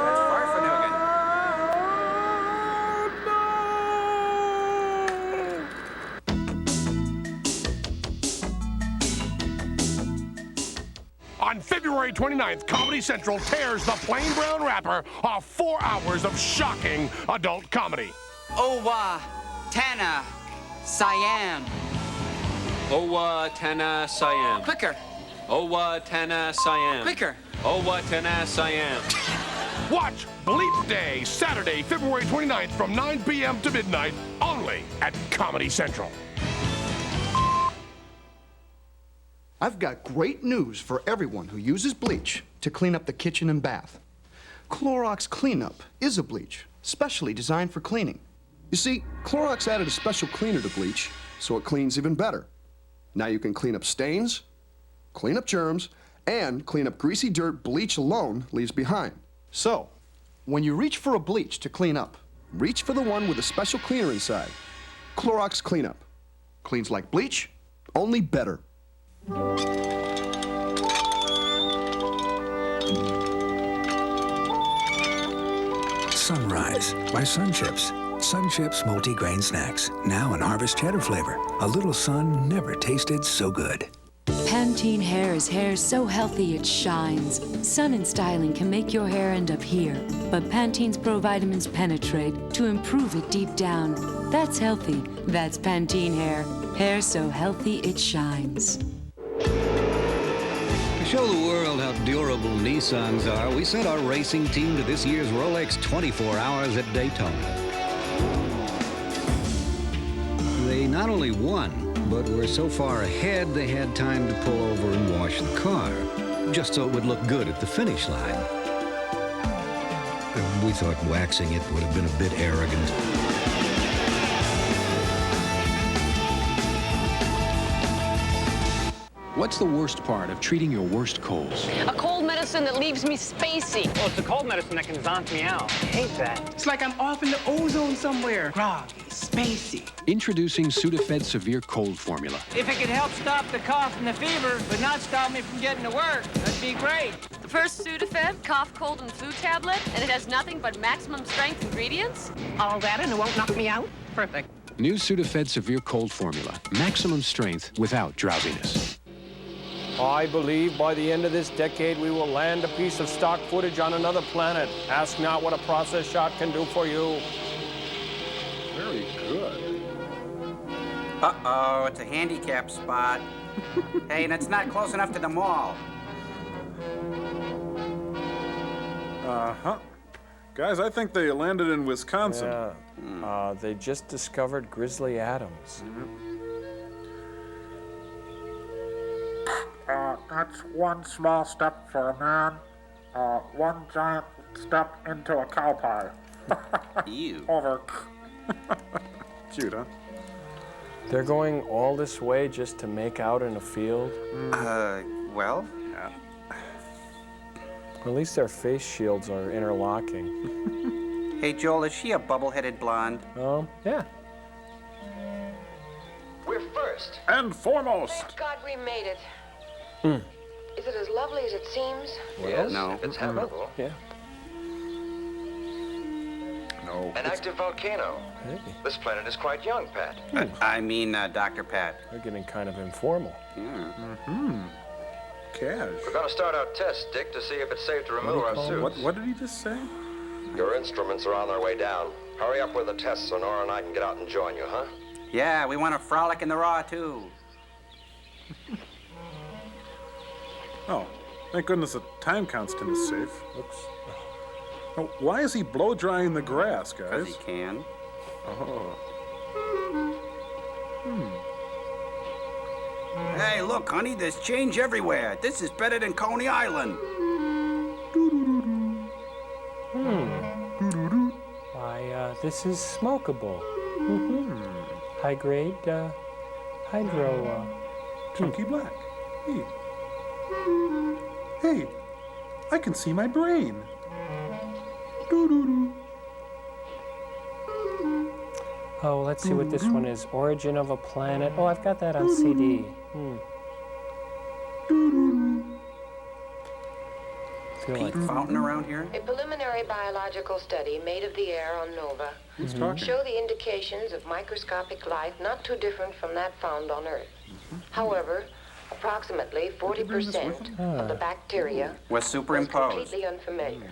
That's Farfanugan. On February 29th, Comedy Central tears the plain brown wrapper off 4 hours of shocking adult comedy. Owa, Tana, Siam. Owa Tana Siam. Quicker. Owa Tana Siam. Quicker. Owa Tana Siam. Watch Bleep Day, Saturday, February 29th from 9 p.m. to midnight, only at Comedy Central. I've got great news for everyone who uses bleach to clean up the kitchen and bath. Clorox Cleanup is a bleach, specially designed for cleaning. You see, Clorox added a special cleaner to bleach, so it cleans even better. Now you can clean up stains, clean up germs, and clean up greasy dirt bleach alone leaves behind. So, when you reach for a bleach to clean up, reach for the one with a special cleaner inside. Clorox Cleanup. Cleans like bleach, only better. Sunrise by Sun Chips. Sun Chips multi-grain snacks, now in Harvest Cheddar flavor. A little sun never tasted so good. Pantene Hair is hair so healthy it shines. Sun and styling can make your hair end up here, but Pantene's Pro Vitamins penetrate to improve it deep down. That's healthy. That's Pantene Hair. Hair so healthy it shines. To show the world how durable Nissans are, we sent our racing team to this year's Rolex 24 Hours at Daytona. They not only won, but were so far ahead they had time to pull over and wash the car, just so it would look good at the finish line. We thought waxing it would have been a bit arrogant. What's the worst part of treating your worst colds? A cold medicine that leaves me spacey. Well, it's the cold medicine that can zonk me out. I hate that. It's like I'm off in the ozone somewhere. Groggy, spacey. Introducing Sudafed Severe Cold Formula. If it could help stop the cough and the fever, but not stop me from getting to work, that'd be great. The first Sudafed cough, cold, and flu tablet, and it has nothing but maximum strength ingredients? All that and it won't knock me out? Perfect. New Sudafed Severe Cold Formula. Maximum strength without drowsiness. I believe by the end of this decade, we will land a piece of stock footage on another planet. Ask not what a process shot can do for you. Very good. Uh-oh, it's a handicap spot. Hey, and it's not close enough to the mall. Uh-huh. Guys, I think they landed in Wisconsin. Yeah. They just discovered Grizzly Adams. That's one small step for a man, one giant step into a cow pie. Ew. Over. Cute, huh? They're going all this way just to make out in a field? Well? Yeah. At least their face shields are interlocking. Hey, Joel, is she a bubble-headed blonde? Yeah. We're first. And foremost. Thank God we made it. Is it as lovely as it seems? Yes, no. if it's habitable. Yeah. No. An active volcano. Hey. This planet is quite young, Pat. I mean, Dr. Pat. They're getting kind of informal. Mm-hmm. Cash. We're going to start our test, Dick, to see if it's safe to remove our suits. What did he just say? Your instruments are on their way down. Hurry up with the test so Nora and I can get out and join you, huh? Yeah, we want to frolic in the raw, too. Oh, thank goodness the time constant is safe. Oops. Oh, why is he blow drying the grass, guys? Because he can. Oh. Hey, look, honey, there's change everywhere. This is better than Coney Island. Why, this is smokable. High grade, hydro, Chunky black. Hey. Hey, I can see my brain. Doo-doo-doo. Oh, let's see what this one is. Origin of a Planet. Oh, I've got that on CD. Pete Fountain around here? A preliminary biological study made of the air on Nova show the indications of microscopic life not too different from that found on Earth. However, approximately 40% of the bacteria was superimposed. Completely unfamiliar.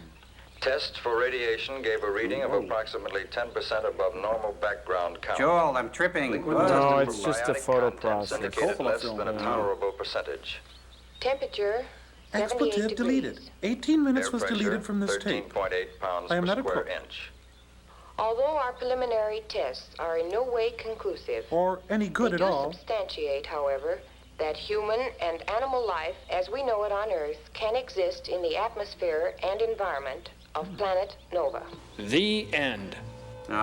Tests for radiation gave a reading of approximately 10% above normal background count. Joel, I'm tripping. No, it's just a photo process. Indicated less than a tolerable percentage. Temperature, 78 Expletive degrees. deleted. 18 minutes Air was pressure, deleted from this tape. 13.8 pounds I am per not a square cook. inch. Although our preliminary tests are in no way conclusive, Or any good at all. substantiate, however, that human and animal life, as we know it on Earth, can exist in the atmosphere and environment of planet Nova. The end.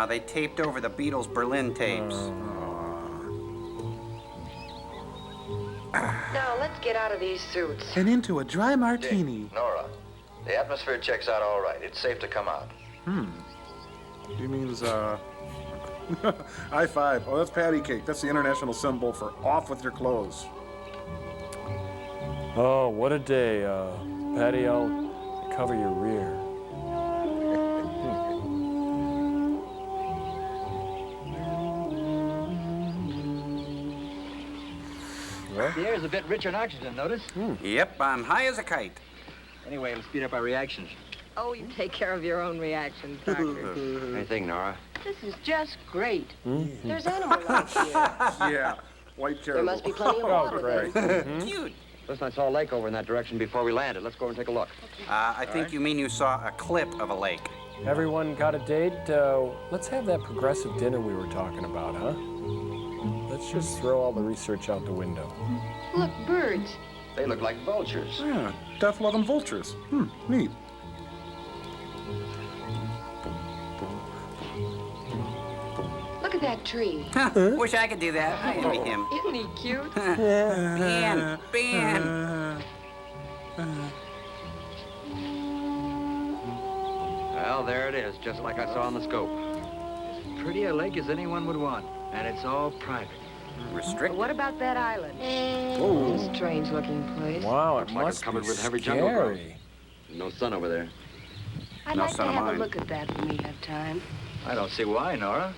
They taped over the Beatles' Berlin tapes. Now, let's get out of these suits. And into a dry martini. Nora, the atmosphere checks out all right. It's safe to come out. He means, high five. Oh, that's patty cake. That's the international symbol for off with your clothes. Oh, what a day. Patty, I'll cover your rear. The air's a bit richer in oxygen, notice? Yep, I'm high as a kite. Anyway, it'll speed up our reactions. Oh, you take care of your own reactions, Doctor. What do you think, Nora? This is just great. There's animal life here. Yeah, white caribou. There must be plenty of water there. Cute. Listen, I saw a lake over in that direction before we landed. Let's go and take a look. I think you mean you saw a clip of a lake. Everyone got a date? Let's have that progressive dinner we were talking about, huh? Let's just throw all the research out the window. Look, birds. They look like vultures. Yeah, death-loving vultures. Neat. Look at that tree. Wish I could do that. I envy him. Isn't he cute? Ben. Well, there it is, just like I saw on the scope. As pretty a lake as anyone would want, and it's all private. Restricted. What about that island? Oh. It's a strange-looking place. Wow, it Looks like must it's covered be with heavy jungle growth. scary. No sun over there. I'd No like to son of have mine. a look at that when we have time. I don't see why, Nora.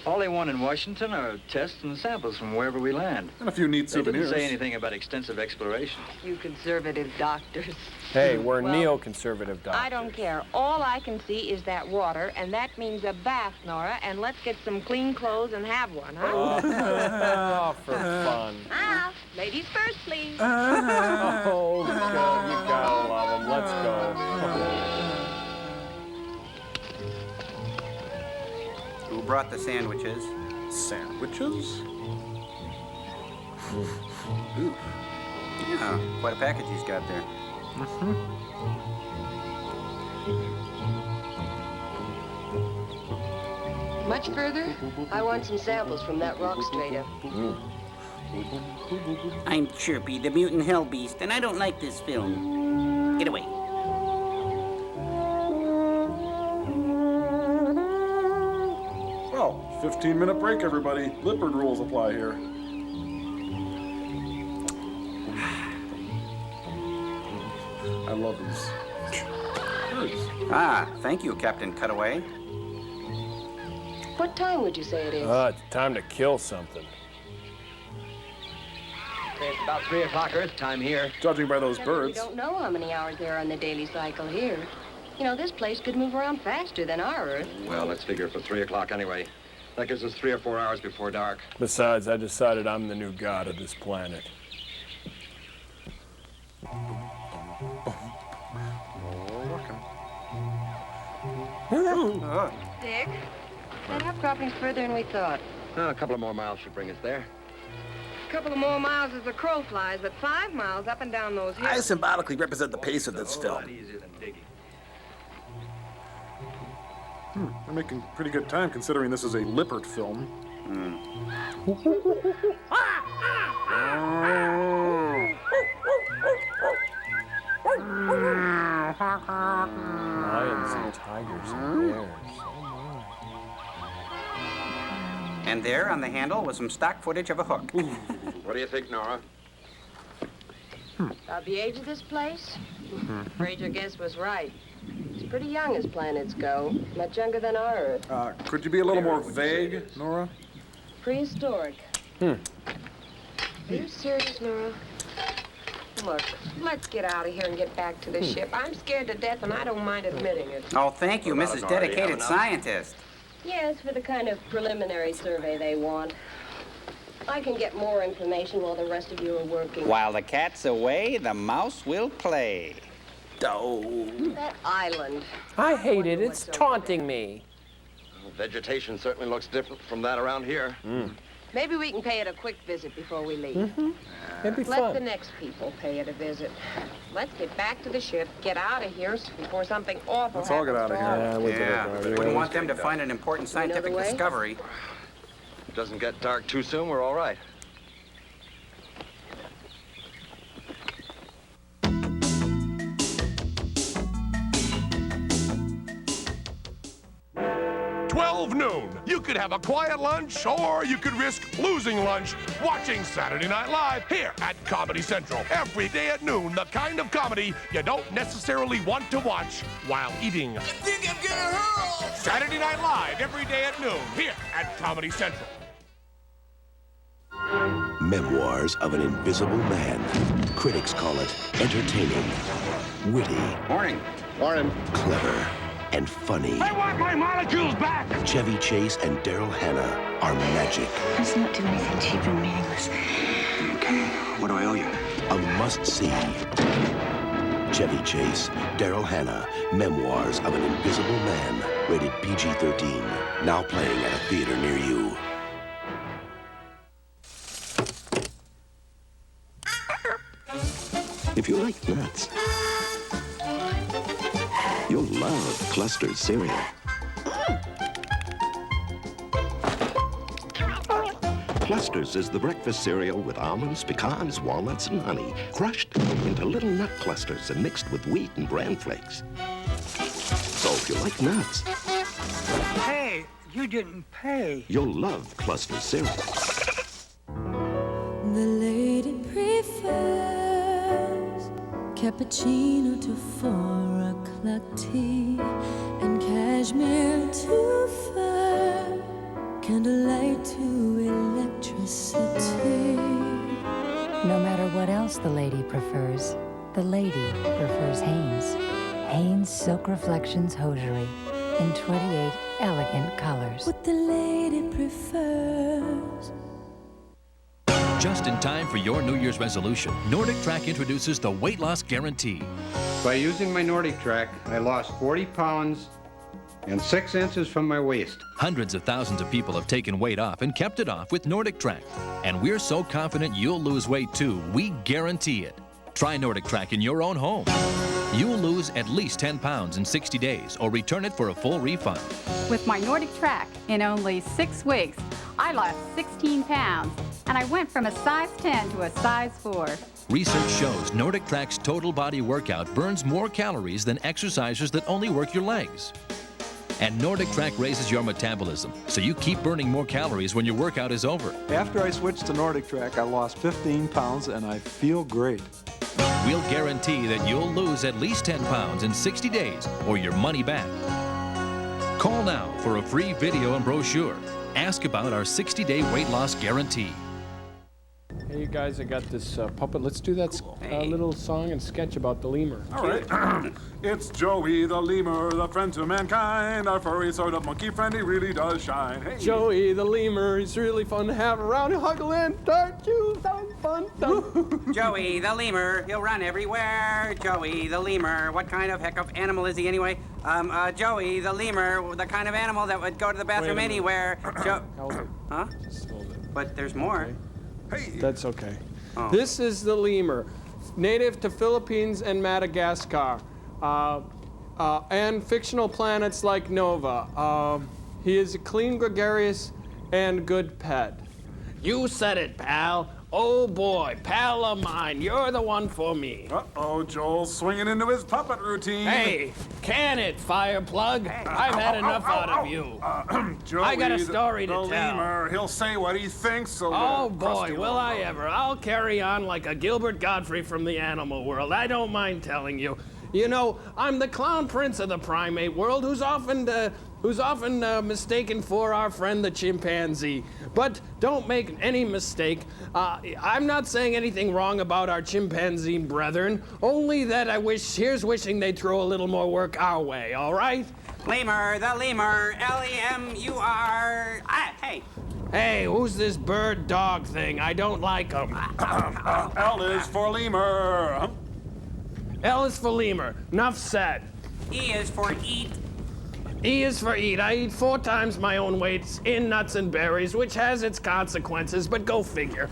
All they want in Washington are tests and samples from wherever we land. And a few neat They souvenirs. didn't say anything about extensive exploration. You conservative doctors. Hey, we're Well, neoconservative doctors. I don't care. All I can see is that water, and that means a bath, Nora. And let's get some clean clothes and have one, huh? Oh, for fun. Ah, ladies first, please. Oh, good. You gotta love them. Let's go. Who brought the sandwiches? Sandwiches? Ooh. Yeah, quite a package he's got there. Much further? I want some samples from that rock strata. I'm Chirpy, the mutant hell beast, and I don't like this film. Get away. Well, 15-minute break, everybody. Lippard rules apply here. I love these birds. Ah, thank you, Captain Cutaway. What time would you say it is? It's time to kill something. It's about 3 o'clock Earth time here. Judging by those We birds. don't know how many hours there are on the daily cycle here. You know, this place could move around faster than our Earth. Well, let's figure for 3 o'clock anyway. That gives us 3 or 4 hours before dark. Besides, I decided I'm the new god of this planet. Dick, that outcropping's further than we thought. Oh, a couple of more miles should bring us there. A couple of more miles as the crow flies, but 5 miles up and down those hills. I symbolically represent the pace of this film. We're making pretty good time considering this is a Lippard film. Lions and tigers and bears. And there on the handle was some stock footage of a hook. What do you think, Nora? About the age of this place? Afraid your guess was right. It's pretty young as planets go. Much younger than our Earth. Could you be a little more vague, Nora? Prehistoric. Are you serious, Nora? Look, let's get out of here and get back to the ship. I'm scared to death, and I don't mind admitting it. Oh, thank you, What about Mrs. it, Nora? Do you have Dedicated enough? Scientist. Yes, for the kind of preliminary survey they want. I can get more information while the rest of you are working. While the cat's away, the mouse will play. Oh. That island. I hate it. It's taunting me. Vegetation certainly looks different from that around here. Maybe we can pay it a quick visit before we leave. It'd be Let fun. the next people pay it a visit. Let's get back to the ship, get out of here before something awful Let's all get happens out of to here. all of us. Yeah, wouldn't want them to find an important You know the scientific way? discovery. If it doesn't get dark too soon, we're all right. Noon. You could have a quiet lunch, or you could risk losing lunch watching Saturday Night Live here at Comedy Central. Every day at noon, the kind of comedy you don't necessarily want to watch while eating. I think I'm gonna hurl! Saturday Night Live every day at noon here at Comedy Central. Memoirs of an Invisible Man. Critics call it entertaining, witty. Morning. Morning. Clever and funny. I want my molecules back! Chevy Chase and Daryl Hannah are magic. Let's not do anything cheap and meaningless. Okay, what do I owe you? A must-see. Chevy Chase, Daryl Hannah, Memoirs of an Invisible Man. Rated PG-13. Now playing at a theater near you. If you like nuts, you'll love Cluster's cereal. Clusters is the breakfast cereal with almonds, pecans, walnuts, and honey, crushed into little nut clusters and mixed with wheat and bran flakes. So if you like nuts, Hey, you didn't pay. you'll love Cluster's cereal. The lady prefers cappuccino to 4 o'clock tea and cashmere to fur, candlelight to electricity. No matter what else the lady prefers, the lady prefers Hanes. Hanes Silk Reflections Hosiery in 28 elegant colors. What the lady prefers. Just in time for your New Year's resolution, Nordic Track introduces the weight loss guarantee. By using my Nordic Track, I lost 40 pounds and 6 inches from my waist. Hundreds of thousands of people have taken weight off and kept it off with Nordic Track. And we're so confident you'll lose weight too, we guarantee it. Try Nordic Track in your own home. You'll lose at least 10 pounds in 60 days or return it for a full refund. With my Nordic Track, in only 6 weeks, I lost 16 pounds, and I went from a size 10 to a size 4. Research shows Nordic Track's total body workout burns more calories than exercisers that only work your legs. And Nordic Track raises your metabolism, so you keep burning more calories when your workout is over. After I switched to Nordic Track, I lost 15 pounds and I feel great. We'll guarantee that you'll lose at least 10 pounds in 60 days or your money back. Call now for a free video and brochure. Ask about our 60-day weight loss guarantee. Hey, you guys, I got this puppet. Let's do that little song and sketch about the lemur. All right. It's Joey the lemur, the friend to mankind. Our furry sort of monkey friend, he really does shine. Hey. Joey the lemur, he's really fun to have around. He'll huggle in, dart you, fun. Joey the lemur, he'll run everywhere. Joey the lemur, what kind of heck of animal is he anyway? Joey the lemur, the kind of animal that would go to the bathroom anywhere. Hold it. Huh? Just hold it. But there's more. Okay. That's okay. Oh. This is the lemur, native to Philippines and Madagascar, and fictional planets like Nova. He is a clean, gregarious, and good pet. You said it, pal. Oh boy, pal of mine, you're the one for me. Uh-oh, Joel's swinging into his puppet routine. Hey, can it, Fireplug? I've had enough out of you. Joey, I got a story to the tell. lemur, he'll say what he thinks. So Oh boy, will I ever. I'll carry on like a Gilbert Godfrey from the animal world. I don't mind telling you. You know, I'm the clown prince of the primate world who's often mistaken for our friend the chimpanzee. But don't make any mistake. I'm not saying anything wrong about our chimpanzee brethren, only that here's wishing they'd throw a little more work our way, all right? Lemur, the lemur, L-E-M-U-R. Hey. Hey, who's this bird dog thing? I don't like them. L is for lemur. L is for lemur. Enough said. E is for eat. E is for eat. I eat 4 times my own weight in nuts and berries, which has its consequences, but go figure.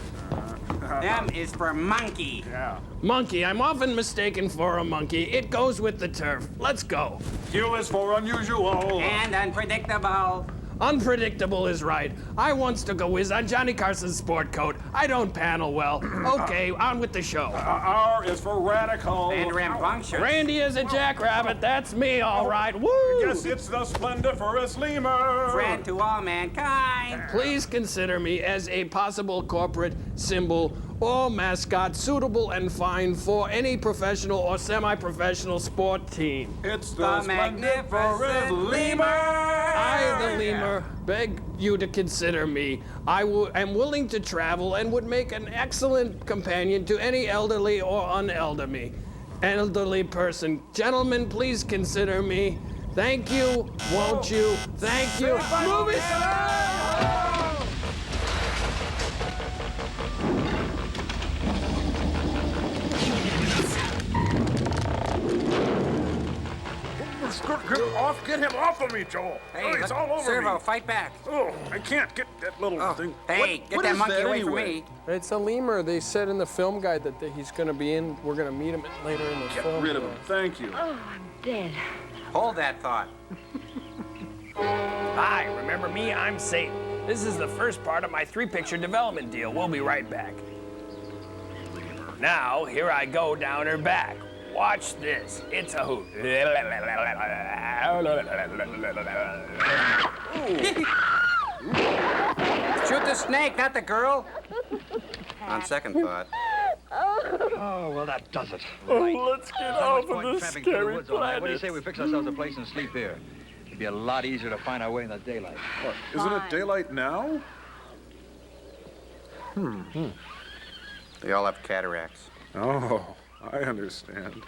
M is for monkey. Yeah. Monkey. I'm often mistaken for a monkey. It goes with the turf. Let's go. Q is for unusual. And unpredictable. Unpredictable is right. I once took a whiz on Johnny Carson's sport coat. I don't panel well. Okay, on with the show. R is for radical. And rambunctious. Randy is a jackrabbit. That's me, all right. Woo! Guess it's the splendiferous lemur. Friend to all mankind. Please consider me as a possible corporate symbol or mascot suitable and fine for any professional or semi-professional sport team. It's The magnificent lemur! I, the lemur, beg you to consider me. I am willing to travel and would make an excellent companion to any elderly or elderly person. Gentlemen, please consider me. Thank you, won't you? Thank you. Movie star! Get him off of me, Joel. Hey, oh, he's all over Servo, me. fight back. Oh, I can't get that little thing. Hey, get that monkey away from me. It's a lemur. They said in the film guide that he's going to be in. We're going to meet him later in the film. Get rid of him. Thank you. Oh, I'm dead. Hold that thought. Hi, remember me? I'm Satan. This is the first part of my 3-picture development deal. We'll be right back. Now, here I go down her back. Watch this. It's a hoot. Shoot the snake, not the girl. On second thought. Oh, well, that does it. Let's get off of this scary planet. What do you say we fix ourselves a place and sleep here? It'd be a lot easier to find our way in the daylight. What, isn't it daylight now? They all have cataracts. Oh, I understand.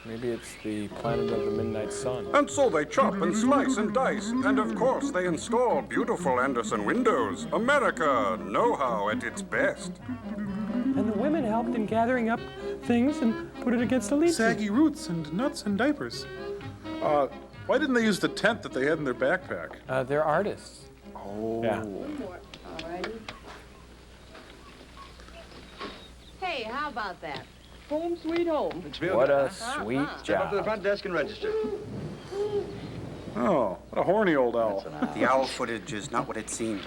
Maybe it's the planet of the midnight sun. And so they chop and slice and dice. And of course, they install beautiful Anderson windows. America, know-how at its best. And the women helped in gathering up things and put it against the leaves. Saggy roots and nuts and diapers. Why didn't they use the tent that they had in their backpack? They're artists. Oh. Yeah. Alrighty. Hey, how about that? Home sweet home. It's real What good, a huh? sweet Step up to the job. front desk and register. Oh, what a horny old owl. The owl footage is not what it seems.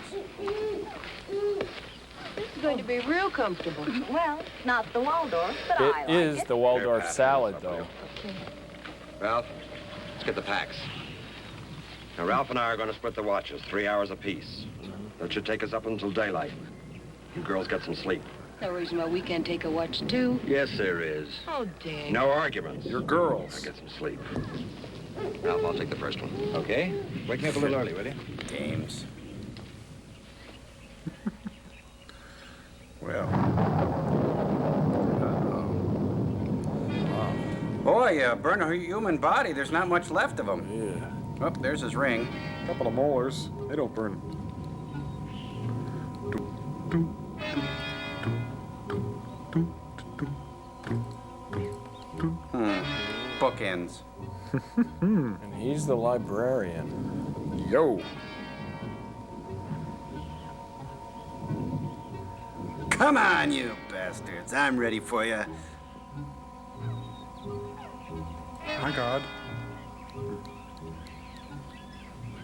This is going to be real comfortable. Well, not the Waldorf, but I like It is it. the Waldorf salad, though. Ralph, let's get the packs. Now, Ralph and I are going to split the watches, 3 hours apiece. That should take us up until daylight. You girls get some sleep. No reason why we can't take a watch, too. Yes, there is. Oh, dang. No arguments. You're girls. Now get some sleep. Ralph, I'll take the first one. Okay? Wake me up a little early, will you? Games. Well. Boy, burn a human body. There's not much left of him. Yeah. Oh, there's his ring. A couple of molars. They don't burn. Bookends. And he's the librarian. Yo. Come on, you bastards. I'm ready for you. My God.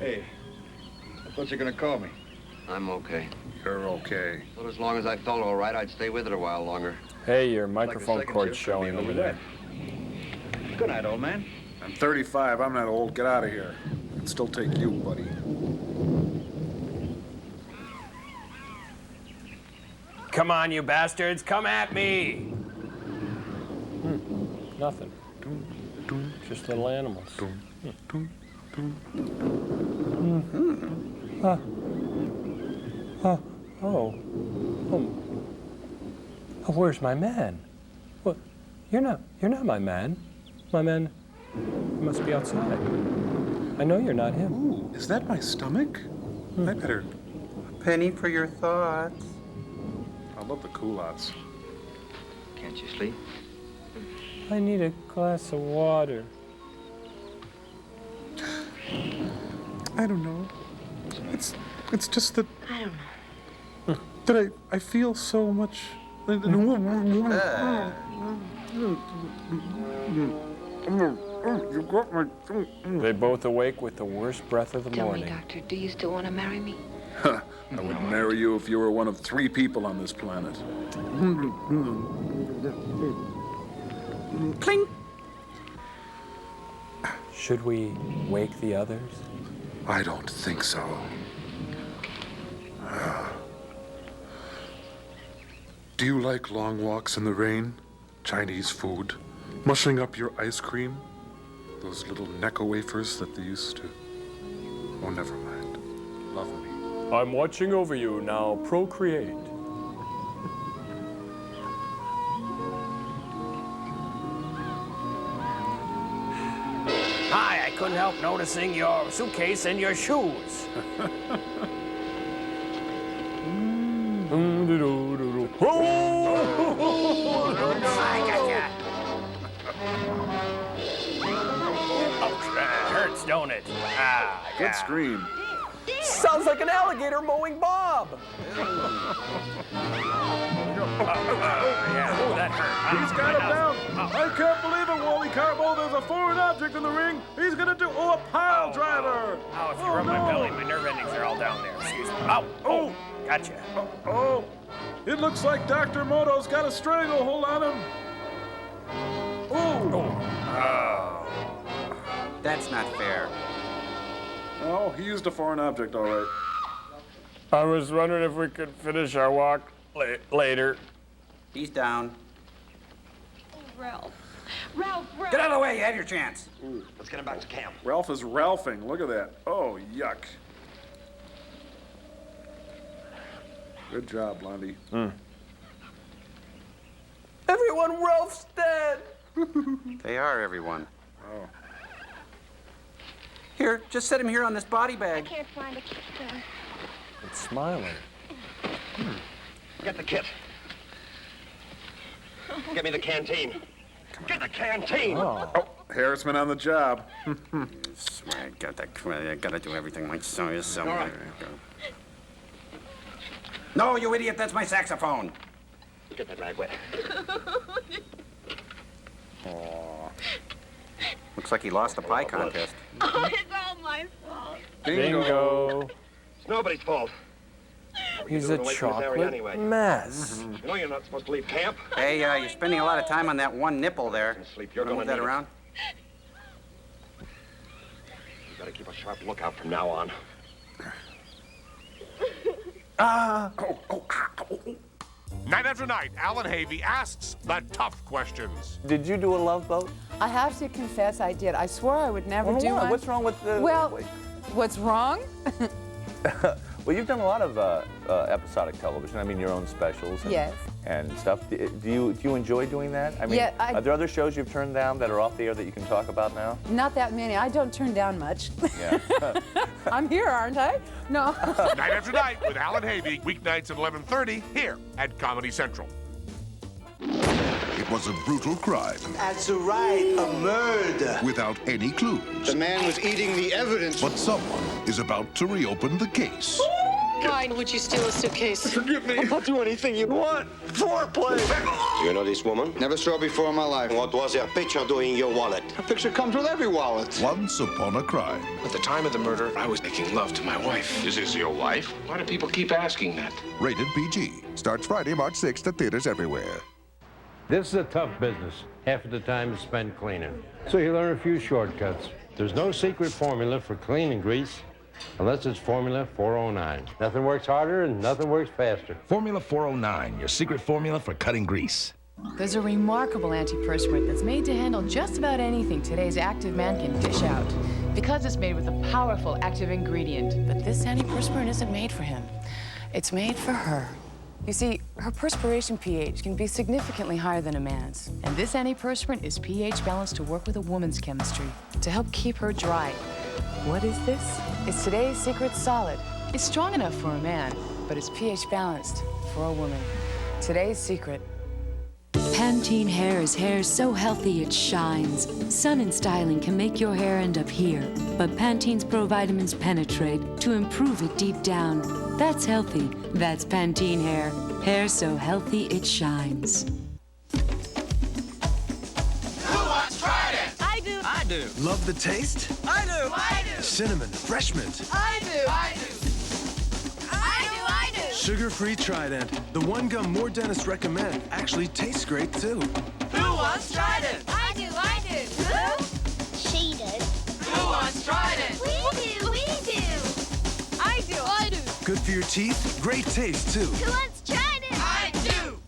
Hey, I thought you were going to call me. I'm okay. You're okay. But as long as I felt all right, I'd stay with it a while longer. Hey, your Like the microphone second cord's shift could be showing a over little there. wet. Good night, old man. I'm 35. I'm not old. Get out of here. I can still take you, buddy. Come on, you bastards, come at me! Nothing. Just little animals. Oh, where's my man? Well, you're not my man. My man must be outside. I know you're not him. Ooh, is that my stomach? I better. A penny for your thoughts. I love the culottes. Can't you sleep? I need a glass of water. I don't know. It's just that I don't know. that I feel so much. You got my. They both awake with the worst breath of the Tell morning. me, Doctor, do you still want to marry me? I would marry you if you were one of 3 people on this planet. Cling. Should we wake the others? I don't think so. Do you like long walks in the rain? Chinese food? Mushing up your ice cream? Those little Necco wafers that they used to... Oh, never mind. Love me. I'm watching over you now. Procreate. Hi, I couldn't help noticing your suitcase and your shoes. Hurts, don't it? Ah, yeah. Good scream. Sounds like an alligator mowing Bob. Yeah. Oh, that hurt. He's got him down. I can't believe it, Wally Carbo. There's a foreign object in the ring. He's gonna do a pile driver. Oh, if you rub my belly, my nerve endings are all down there. Excuse me. Oh, gotcha. Oh, it looks like Dr. Moto's got a stranglehold on him. Oh. That's not fair. Oh, he used a foreign object, all right. I was wondering if we could finish our walk later. He's down. Ralph. Ralph. Get out of the way. You had your chance. Ooh. Let's get him back to camp. Ralph is Ralphing. Look at that. Oh, yuck. Good job, Blondie. Everyone, Ralph's dead. They are, everyone. Oh. Here, just set him here on this body bag. I can't find a kit. It's smiling. Get the kit. Get me the canteen. Get the canteen! Oh, Harrisman on the job. I gotta do everything like so. Right. No, you idiot, that's my saxophone. Get that rag wet. Aw. Looks like he lost the pie contest. Oh, it's all my fault. Bingo. It's nobody's fault. He's a chocolate mess. You know you're not supposed to leave camp. Hey, you're spending a lot of time on that one nipple there. Sleep. You're gonna move that around? You gotta keep a sharp lookout from now on. Night after night, Alan Havey asks the tough questions. Did you do a Love Boat? I have to confess I did. I swore I would never do one. What's wrong with the... Well, what's wrong? Well, you've done a lot of episodic television. I mean, your own specials and, Yes. and stuff. Do you enjoy doing that? I mean, Yeah, are there other shows you've turned down that are off the air that you can talk about now? Not that many. I don't turn down much. Yeah. I'm here, aren't I? No. Night after night with Alan Havey, weeknights at 11:30 here at Comedy Central. It was a brutal crime. That's right, a murder. Without any clues. The man was eating the evidence. But someone is about to reopen the case. Why would you steal a suitcase? Forgive me. I'll do anything you want. Foreplay. You know this woman? Never saw her before in my life. What was her picture doing in your wallet? A picture comes with every wallet. Once upon a crime. At the time of the murder, I was making love to my wife. Is this your wife? Why do people keep asking that? Rated PG. Starts Friday, March 6th at theaters everywhere. This is a tough business. Half of the time is spent cleaning. So you learn a few shortcuts. There's no secret formula for cleaning grease unless it's Formula 409. Nothing works harder and nothing works faster. Formula 409, your secret formula for cutting grease. There's a remarkable antiperspirant that's made to handle just about anything today's active man can dish out. Because it's made with a powerful active ingredient. But this antiperspirant isn't made for him. It's made for her. You see, her perspiration pH can be significantly higher than a man's. And this antiperspirant is pH balanced to work with a woman's chemistry to help keep her dry. What is this? It's today's secret solid. It's strong enough for a man, but it's pH balanced for a woman. Today's secret. Pantene Hair is hair so healthy it shines. Sun and styling can make your hair end up here, but Pantene's Pro Vitamins penetrate to improve it deep down. That's healthy. That's Pantene Hair. Hair so healthy it shines. Who wants Trident? I do. I do. Love the taste? I do. I do. Cinnamon, refreshment. I do. I do. I do. I do. Sugar-free Trident. The one gum more dentists recommend. Actually tastes great, too. Who wants Trident? I do. I do. Who? She does. Who wants Trident? We do. We do. I do. I do. Good for your teeth, great taste, too. Who wants Trident? I do.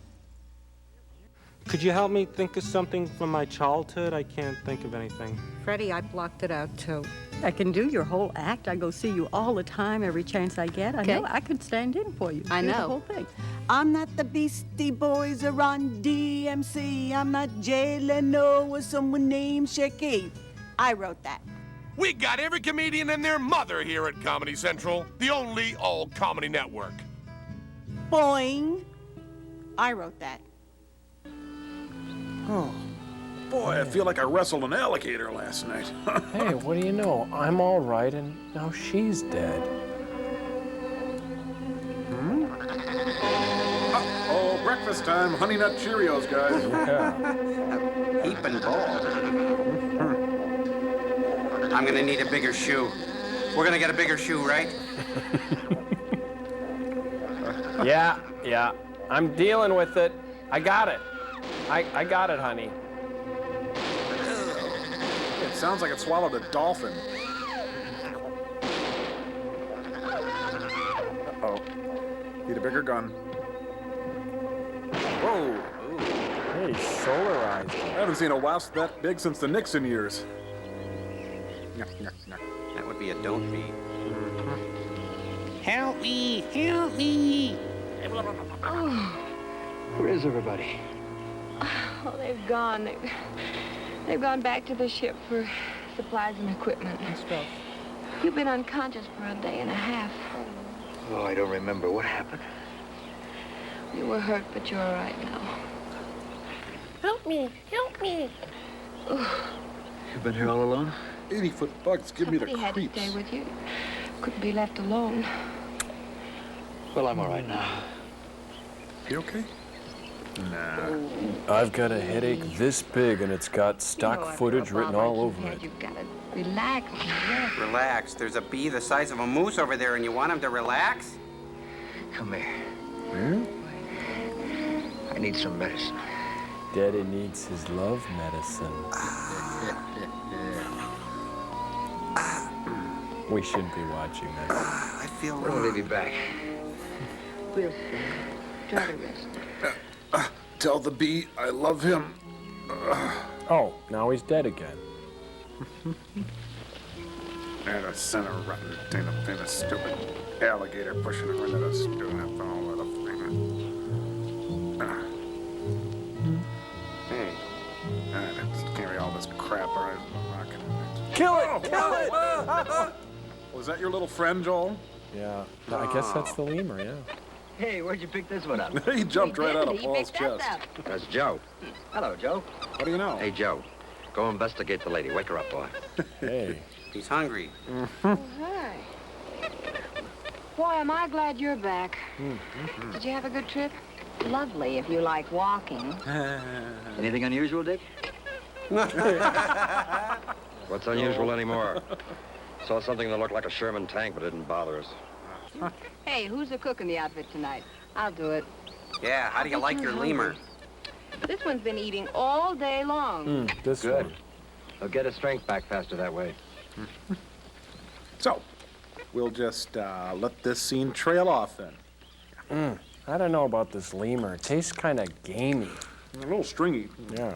Could you help me think of something from my childhood? I can't think of anything. Freddie, I blocked it out too. I can do your whole act. I go see you all the time, every chance I get. I know I could stand in for you. I Do the know. whole thing. I'm not the Beastie Boys or Run DMC. I'm not Jay Leno or someone named Shaky. I wrote that. We got every comedian and their mother here at Comedy Central, the only all-comedy network. Boing. I wrote that. Oh, boy, I feel like I wrestled an alligator last night. Hey, what do you know? I'm all right, and now she's dead. Oh, breakfast time. Honey Nut Cheerios, guys. Yeah. Heaping balls. I'm gonna need a bigger shoe. We're gonna get a bigger shoe, right? Yeah. I'm dealing with it. I got it. I got it, honey. It sounds like it swallowed a dolphin. Uh-oh. Need a bigger gun. Whoa. Hey, solarized. I haven't seen a wasp that big since the Nixon years. That would be a don't be. Help me! Help me! Where is everybody? Oh, they've gone. They've gone back to the ship for supplies and equipment and stuff. You've been unconscious for a day and a half. Oh, I don't remember. What happened? You were hurt, but you're all right now. Help me! Help me! You've been here all alone? 80-foot bugs give me the Somebody had to creeps. stay with you. Couldn't be left alone. Well, I'm all right now. You okay? Nah. I've got a headache this big, and it's got stock footage written all over it. You've got to relax. Relax. There's a bee the size of a moose over there, and you want him to relax? Come here. Hmm? I need some medicine. Daddy needs his love medicine. We shouldn't be watching this. I feel We'll leave you back. We'll try to rest. Tell the bee I love him. Oh, now he's dead again. And a center rotten thing of stupid alligator pushing it into the stupid all that thing. Hey. Let's carry all this crap around the rock. Kill it! Kill it! Was that your little friend, Joel? Yeah, I guess that's the lemur, yeah. Hey, where'd you pick this one up? He jumped right out of Paul's chest. That's Joe. Hello, Joe. What do you know? Hey, Joe. Go investigate the lady. Wake her up, boy. Hey. He's hungry. Oh, hi. Boy, am I glad you're back. Did you have a good trip? Lovely if you like walking. Anything unusual, Dick? What's unusual anymore? Saw something that looked like a Sherman tank, but it didn't bother us. Hey, who's the cook in the outfit tonight? I'll do it. Yeah, how do you like your lemur? This one's been eating all day long. This Good. one. He'll get his strength back faster that way. So, we'll just let this scene trail off then. I don't know about this lemur. It tastes kind of gamey. A little stringy. Yeah.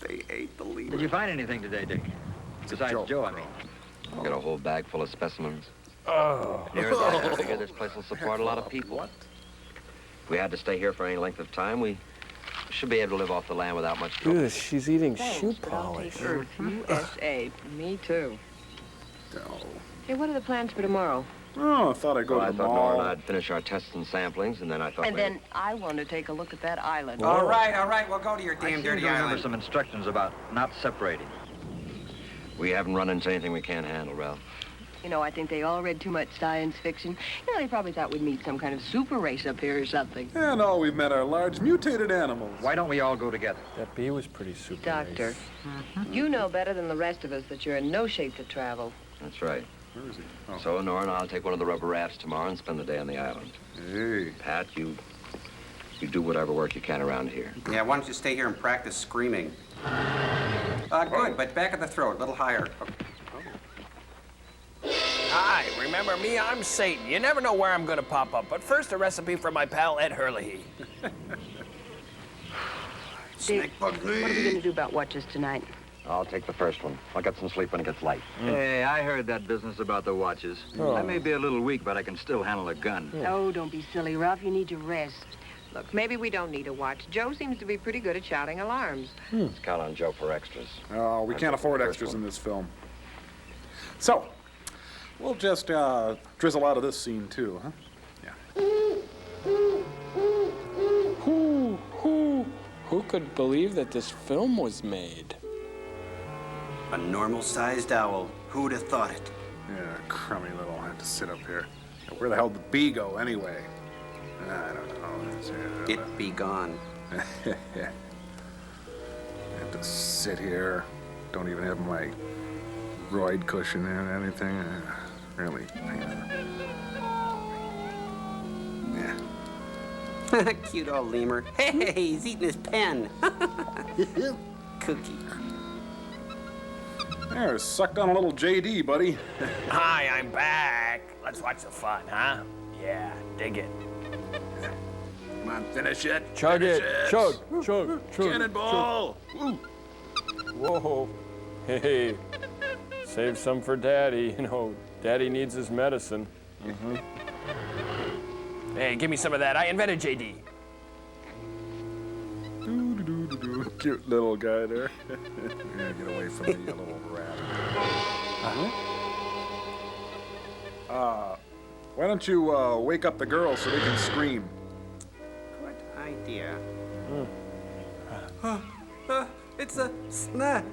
They ate the lemur. Did you find anything today, Dick? Besides Joe, I mean. Got a whole bag full of specimens. Oh. Near that, I figure this place will support a lot of people. What? If we had to stay here for any length of time, we should be able to live off the land without much trouble. Ew, she's eating shoe polish. USA. Me too. Oh. Hey, what are the plans for tomorrow? Oh, I thought I'd go I to the thought Nora and mall. I'd finish our tests and samplings, and then I thought And maybe... then I want to take a look at that island. All right, we'll go to your I damn seem dirty to remember island. some instructions about not separating. We haven't run into anything we can't handle, Ralph. You know, I think they all read too much science fiction. You know, they probably thought we'd meet some kind of super race up here or something. And all we've met are large mutated animals. Why don't we all go together? That bee was pretty super Doctor, nice. you know better than the rest of us that you're in no shape to travel. That's right. Where is he? Oh. So Nora and I'll take one of the rubber rafts tomorrow and spend the day on the island. Hey. Pat, you do whatever work you can around here. Yeah, why don't you stay here and practice screaming? Good, but back of the throat, a little higher. Hi, remember me? I'm Satan. You never know where I'm going to pop up. But first, a recipe for my pal Ed Hurley. Dick, what are we going to do about watches tonight? I'll take the first one. I'll get some sleep when it gets light. Hey, I heard that business about the watches. Oh. I may be a little weak, but I can still handle a gun. Oh, don't be silly, Ralph. You need to rest. Look, maybe we don't need a watch. Joe seems to be pretty good at shouting alarms. Let's count on Joe for extras. Oh, we can't afford extras in this film. So, we'll just drizzle out of this scene too, huh? Who could believe that this film was made? A normal-sized owl. Who'd have thought it? Yeah, crummy little. I have to sit up here. Where the hell did B go anyway? I don't know. It be gone. I have to sit here. Don't even have my ride cushion or anything. Really. Yeah. Cute old lemur. Hey, he's eating his pen. Cookie. There, sucked on a little JD, buddy. Hi, I'm back. Let's watch the fun, huh? Yeah, dig it. Come on, finish it. Chug finish it. Chug. Cannonball. Chug. Whoa. Hey. Save some for Daddy. You know, Daddy needs his medicine. Hey, give me some of that. I invented JD. Cute little guy there. Yeah, get away from me, you little rat. Why don't you wake up the girls so they can scream? Good idea. It's a snare.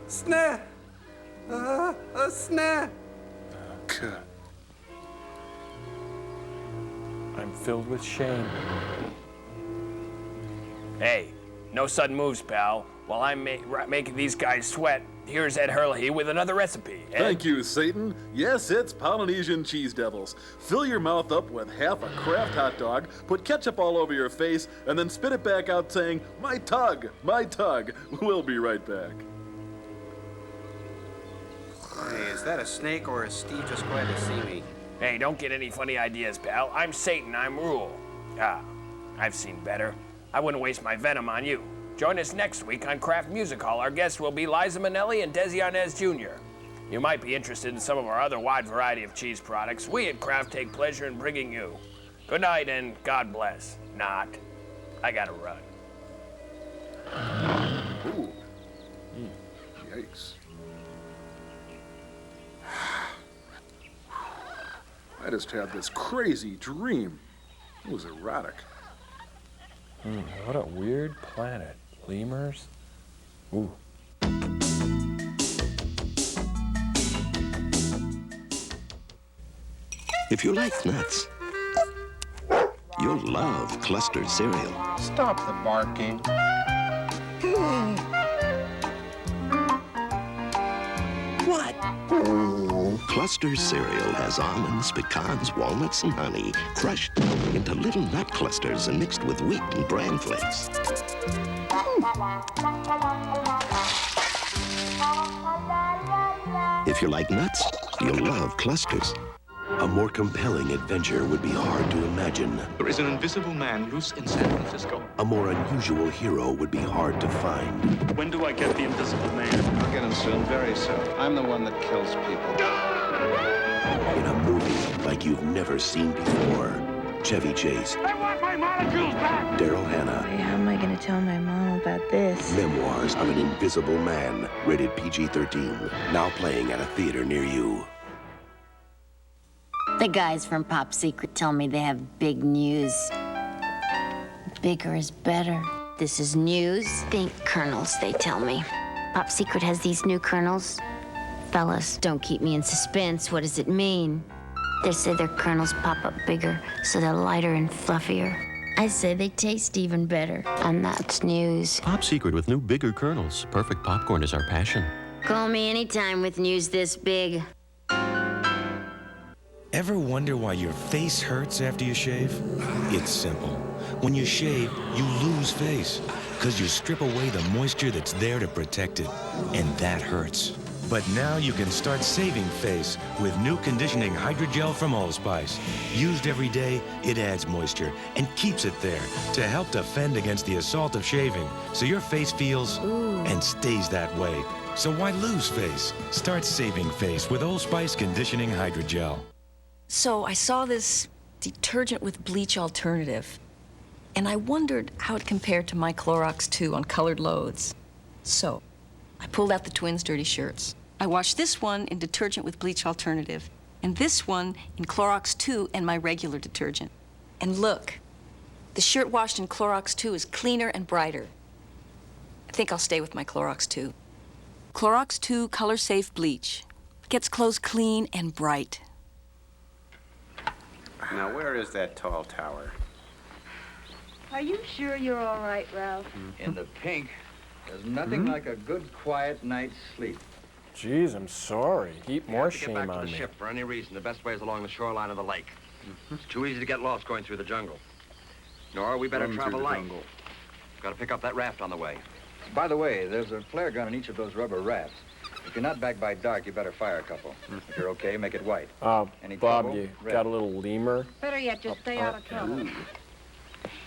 Snare. A snare. I'm filled with shame. Hey, no sudden moves, pal. While I'm making these guys sweat, here's Ed Hurley with another recipe. Ed? Thank you, Satan. Yes, it's Polynesian Cheese Devils. Fill your mouth up with half a Kraft hot dog, put ketchup all over your face, and then spit it back out saying, "My tug, my tug." We'll be right back. Hey, is that a snake or is Steve just glad to see me? Hey, don't get any funny ideas, pal. I'm Satan, I'm Rule. I've seen better. I wouldn't waste my venom on you. Join us next week on Kraft Music Hall. Our guests will be Liza Minnelli and Desi Arnaz Jr. You might be interested in some of our other wide variety of cheese products. We at Kraft take pleasure in bringing you. Good night and God bless. Not. I gotta run. Ooh. Yikes. I just had this crazy dream. It was erotic. What a weird planet. Lemurs? Ooh. If you like nuts, you'll love clustered cereal. Stop the barking. What? Cluster cereal has almonds, pecans, walnuts, and honey crushed into little nut clusters and mixed with wheat and bran flakes. If you like nuts, you'll love clusters. A more compelling adventure would be hard to imagine. There is an invisible man loose in San Francisco. A more unusual hero would be hard to find. When do I get the invisible man? I'll get him soon, very soon. I'm the one that kills people. In a movie like you've never seen before. Chevy Chase. I want my molecules back! Daryl Hannah. How am I going to tell my mom about this? Memoirs of an Invisible Man. Rated PG-13. Now playing at a theater near you. The guys from Pop Secret tell me they have big news. Bigger is better. This is news. Think kernels, they tell me. Pop Secret has these new kernels. Fellas, don't keep me in suspense. What does it mean? They say their kernels pop up bigger, so they're lighter and fluffier. I say they taste even better, and that's news. Pop Secret with new bigger kernels. Perfect popcorn is our passion. Call me anytime with news this big. Ever wonder why your face hurts after you shave? It's simple. When you shave, you lose face, because you strip away the moisture that's there to protect it, and that hurts. But now you can start saving face with new conditioning hydrogel from Allspice. Used every day, it adds moisture and keeps it there to help defend against the assault of shaving, so your face feels and stays that way. So why lose face? Start saving face with Allspice Conditioning Hydrogel. So I saw this detergent with bleach alternative, and I wondered how it compared to my Clorox 2 on colored loads. So I pulled out the twins' dirty shirts. I washed this one in detergent with bleach alternative, and this one in Clorox 2 and my regular detergent. And look, the shirt washed in Clorox 2 is cleaner and brighter. I think I'll stay with my Clorox 2. Clorox 2 Color Safe Bleach. Gets clothes clean and bright. Now, where is that tall tower? Are you sure you're all right, Ralph? In the pink, there's nothing like a good, quiet night's sleep. Jeez, I'm sorry. Heap more shame Get back to on the me. ship for any reason. The best way is along the shoreline of the lake. It's too easy to get lost going through the jungle. Nora, we better Running travel through the light. jungle. Got to pick up that raft on the way. By the way, there's a flare gun in each of those rubber rafts. If you're not back by dark, you better fire a couple. If you're okay, make it white. Any Bob, trouble? you Red. got a little lemur? Better yet, just stay out of trouble.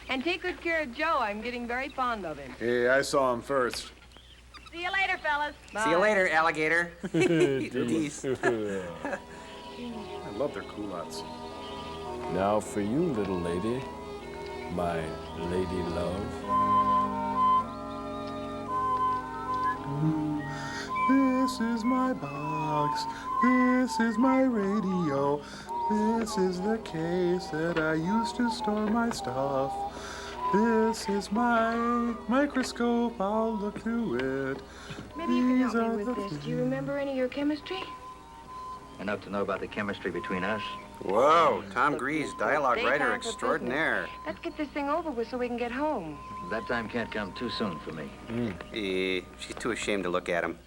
And take good care of Joe. I'm getting very fond of him. Hey, I saw him first. See you later, fellas. See you later, alligator. Peace. I love their culottes. Now for you, little lady, my lady love. This is my box. This is my radio. This is the case that I used to store my stuff. This is my microscope. I'll look through it. Maybe you can help me with this. Do you remember any of your chemistry? Enough to know about the chemistry between us. Whoa, Tom Grease, dialogue Daytime writer for extraordinaire. Let's get this thing over with so we can get home. That time can't come too soon for me. She's too ashamed to look at him.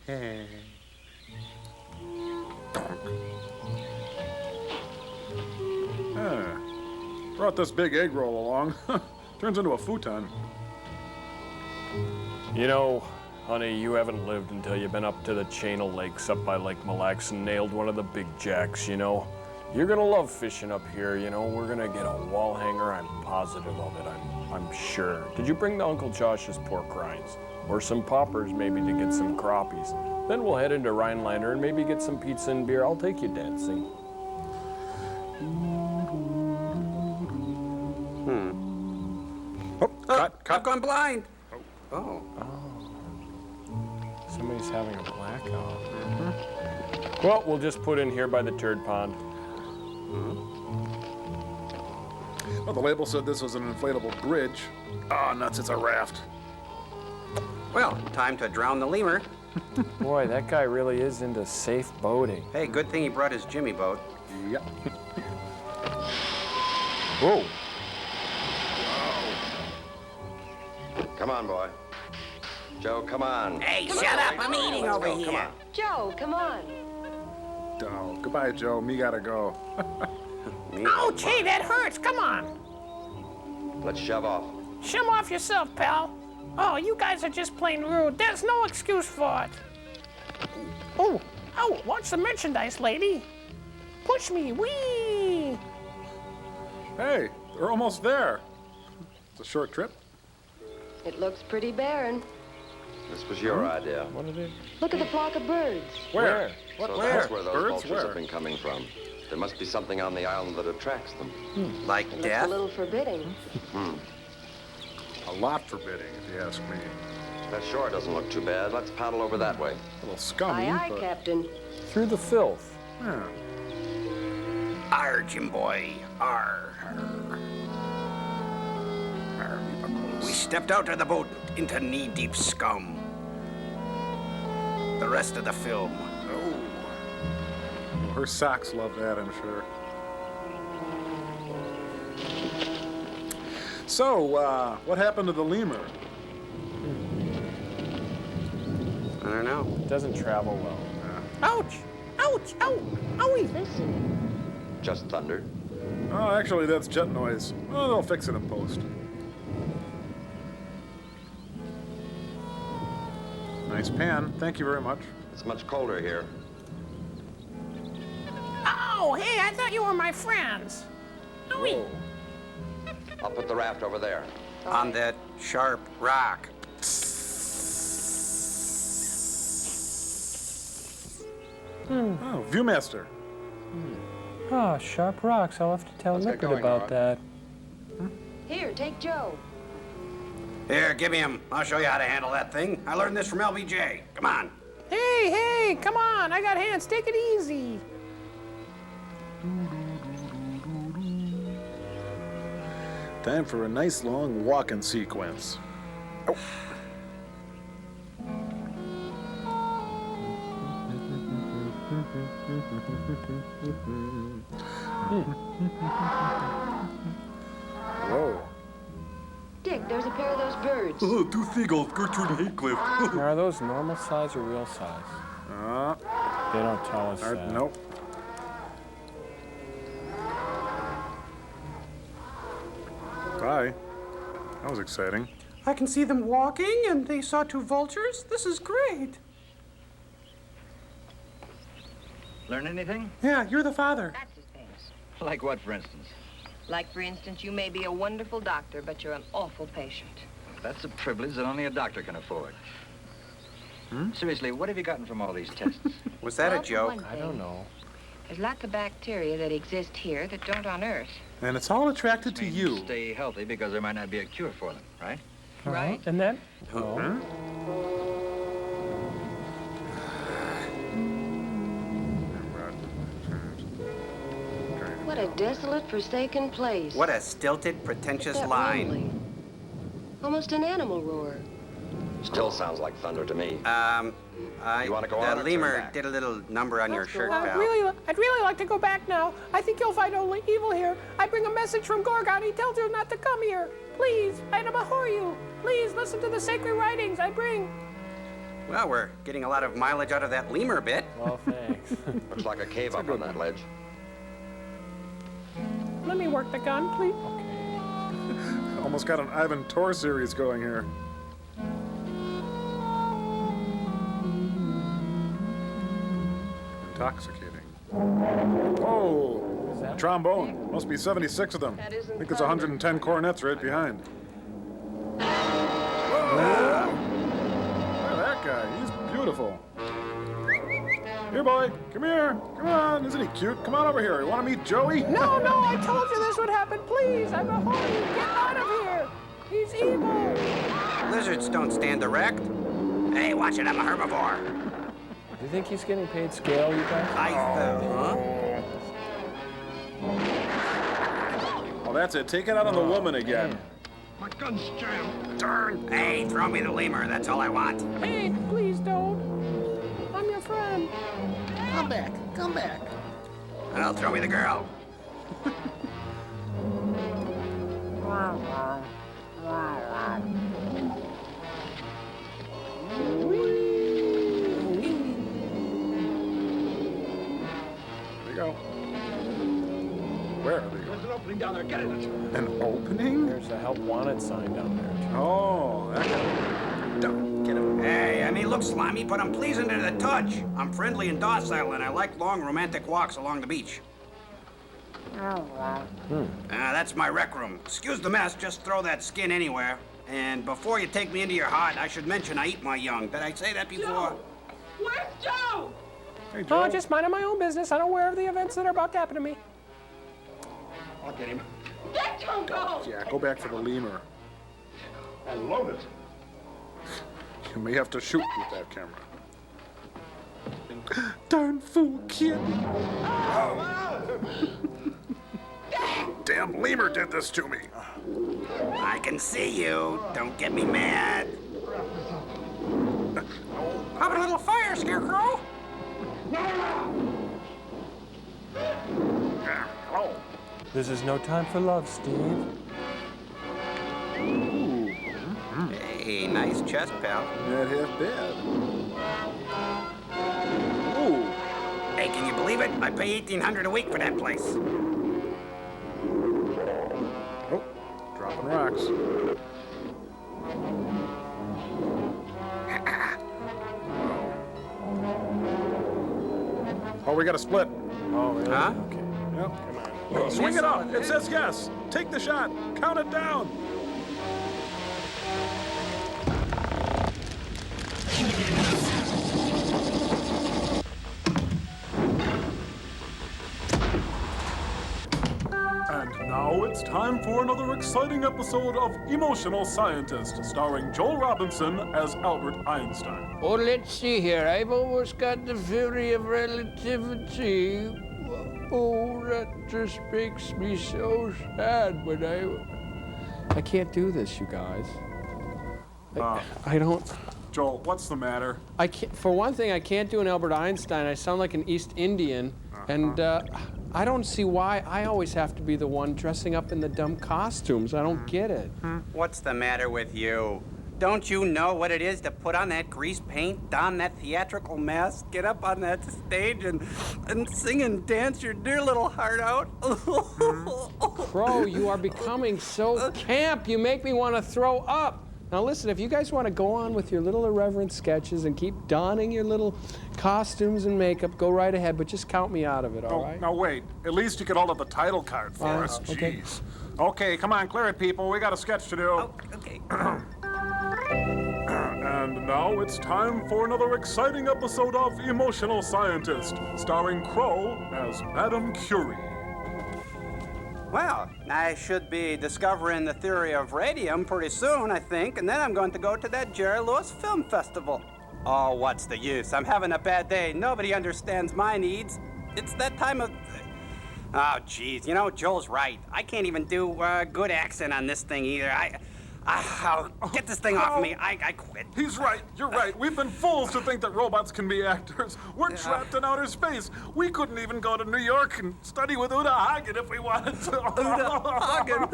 Brought this big egg roll along. Turns into a futon. You know, honey, you haven't lived until you've been up to the chain of lakes up by Lake Mille Lacs and nailed one of the big jacks, you know. You're gonna love fishing up here, you know. We're gonna get a wall hanger, I'm positive of it, I'm sure. Did you bring the Uncle Josh's pork rinds? Or some poppers, maybe, to get some crappies? Then we'll head into Rhinelander and maybe get some pizza and beer. I'll take you dancing. I've gone blind. Oh. Somebody's having a blackout. Well, we'll just put in here by the turd pond. Well, the label said this was an inflatable bridge. Oh, nuts, it's a raft. Well, time to drown the lemur. Boy, that guy really is into safe boating. Hey, good thing he brought his Jimmy boat. Yep. Whoa. Come on, boy. Joe, come on. Hey, shut up. I'm eating Let's over go, here. Come on. Joe, come on. Oh, goodbye, Joe. Me gotta go. Ouch, hey, that hurts. Come on. Let's shove off. Shove off yourself, pal. Oh, you guys are just plain rude. There's no excuse for it. Oh, watch the merchandise, lady. Push me, wee. Hey, they're almost there. It's a short trip. It looks pretty barren. This was your idea. What are they? Look at the flock of birds. Where? That's where those vultures have been coming from. There must be something on the island that attracts them. Like It looks a little forbidding. A lot forbidding, if you ask me. That shore doesn't look too bad. Let's paddle over that way. A little scummy, Aye, aye, but... Captain. Through the filth. Yeah. Arr, Jim boy, arr. We stepped out of the boat into knee-deep scum. The rest of the film. Oh. Well, her socks love that, I'm sure. So, what happened to the lemur? I don't know. It doesn't travel well. Ouch! Ouch! Ow! Owie! Just thunder. Oh, actually, that's jet noise. Oh, they'll fix it in post. Nice pan. Thank you very much. It's much colder here. Oh, hey, I thought you were my friends. Whoa. I'll put the raft over there. On that sharp rock. Oh, Viewmaster. Ah, sharp rocks. I'll have to tell Lippert about that. Here, take Joe. Here, give me him. I'll show you how to handle that thing. I learned this from LBJ. Come on. Hey, come on. I got hands. Take it easy. Time for a nice long walking sequence. Oh. Whoa. Dick, there's a pair of those birds. Oh, two seagulls, Gertrude and Heathcliff. Now, are those normal size or real size? They don't tell us that. Nope. Bye. That was exciting. I can see them walking, and they saw two vultures. This is great. Learn anything? Yeah, you're the father. That's his face. Like what, for instance? Like, for instance, you may be a wonderful doctor, but you're an awful patient. That's a privilege that only a doctor can afford. Seriously, what have you gotten from all these tests? Was that Well, a for joke? one thing, There's lots of bacteria that exist here that don't on Earth. And it's all attracted to you. Stay healthy because there might not be a cure for them, right? Right. And then? What a desolate, forsaken place. What a stilted, pretentious That line. rumbling. Almost an animal roar. Still sounds like thunder to me. You want to go on or The turn lemur back? did a little number on your shirt, I'd pal. really like to go back now. I think you'll find only evil here. I bring a message from Gorgon. He tells you not to come here. Please, I abhor you. Please listen to the sacred writings I bring. Well, we're getting a lot of mileage out of that lemur bit. Well, thanks. Looks like a cave up on that ledge. Let me work the gun, please. Almost got an Ivan Tor series going here. Intoxicating. Oh, a trombone. Must be 76 of them. That I isn't think there's thunder. 110 cornets right behind. Look at that guy. He's beautiful. Here, boy. Come here. Come on. Isn't he cute? Come on over here. You want to meet Joey? No, I told you this would happen. Please, I abhor you. Get out of here. He's evil. Lizards don't stand erect. Hey, watch it. I'm a herbivore. Do you think he's getting paid scale, you guys? Oh, that's it. Take it out on the woman again. My gun's jammed. Darn. Hey, throw me the lemur. That's all I want. Hey, please don't. I'm your friend. Come back. Come back. Well, throw me the girl. There you go. Where are they going? There's an opening down there. Get in it. An opening? There's a help wanted sign down there, too. Oh, that guy. Don't get him. Hey, I may look slimy, but I'm pleasing to the touch. I'm friendly and docile, and I like long, romantic walks along the beach. That's my rec room. Excuse the mess, just throw that skin anywhere. And before you take me into your hut, I should mention I eat my young. Did I say that before? Where's Joe? Hey, Joe. Oh, just minding my own business. Unaware of the events that are about to happen to me. I'll get him. Dick, don't go. Yeah, go back for the lemur. And load it. You may have to shoot with that camera. Darn fool kid. Damn lemur did this to me. I can see you. Don't get me mad. Have a little fire, Scarecrow. Oh. This is no time for love, Steve. Ooh. Hey, nice chest, pal. Not half bad. Ooh. Hey, can you believe it? I pay $1,800 a week for that place. Oh, dropping rocks. Oh, we got to split. Oh, really? Huh? Okay. Yep. Come on. Well, swing it up. It says yes. Take the shot. Count it down. And now it's time for another exciting episode of Emotional Scientist, starring Joel Robinson as Albert Einstein. Oh, let's see here. I've almost got the theory of relativity. Oh, that just makes me so sad when I can't do this, you guys. I don't. Joel, what's the matter? I can't. For one thing, I can't do an Albert Einstein. I sound like an East Indian, and I don't see why I always have to be the one dressing up in the dumb costumes. I don't get it. What's the matter with you? Don't you know what it is to put on that grease paint, don that theatrical mask, get up on that stage and sing and dance your dear little heart out? Crow, you are becoming so camp. You make me want to throw up. Now listen, if you guys want to go on with your little irreverent sketches and keep donning your little costumes and makeup, go right ahead, but just count me out of it, all right? Now wait, at least you could hold up the title card for us. Okay. Jeez. Okay, come on, clear it, people. We got a sketch to do. Oh, okay. And now it's time for another exciting episode of Emotional Scientist, starring Crow as Madame Curie. Well, I should be discovering the theory of radium pretty soon, I think, and then I'm going to go to that Jerry Lewis Film Festival. Oh, what's the use? I'm having a bad day. Nobody understands my needs. It's that time of... Oh, geez, you know, Joel's right. I can't even do a good accent on this thing either. Get this thing off of me. I quit. He's right. You're right. We've been fools to think that robots can be actors. We're trapped in outer space. We couldn't even go to New York and study with Uda Hagen if we wanted to. Uda Hagen.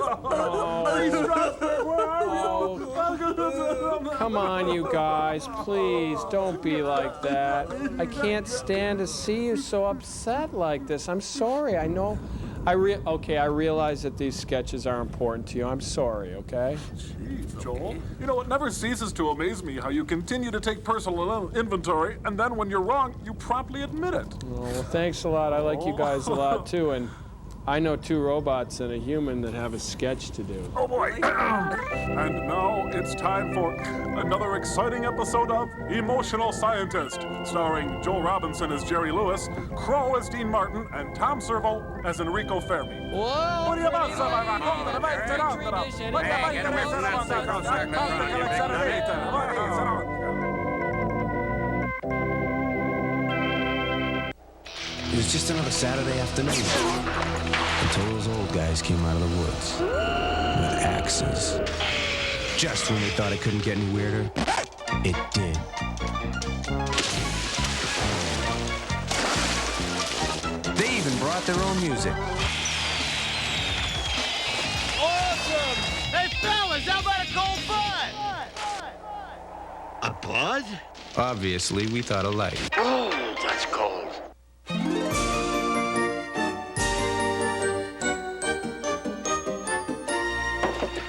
Come on, you guys, please, don't be like that. I can't stand to see you so upset like this. I'm sorry, I know. I realize that these sketches are important to you. I'm sorry, okay? Jeez, Joel. You know, it never ceases to amaze me how you continue to take personal inventory, and then when you're wrong, you promptly admit it. Oh, well, thanks a lot. I like you guys a lot, too, and I know 2 robots and a human that have a sketch to do. Oh, boy. And now it's time for another exciting episode of Emotional Scientist, starring Joel Robinson as Jerry Lewis, Crow as Dean Martin, and Tom Servo as Enrico Fermi. Whoa! What do you about, It was just another Saturday afternoon until those old guys came out of the woods with axes. Just when we thought it couldn't get any weirder, it did. They even brought their own music. Awesome! Hey, fellas, how about a cold bud? A bud? Obviously, we thought alike. Oh, that's cold.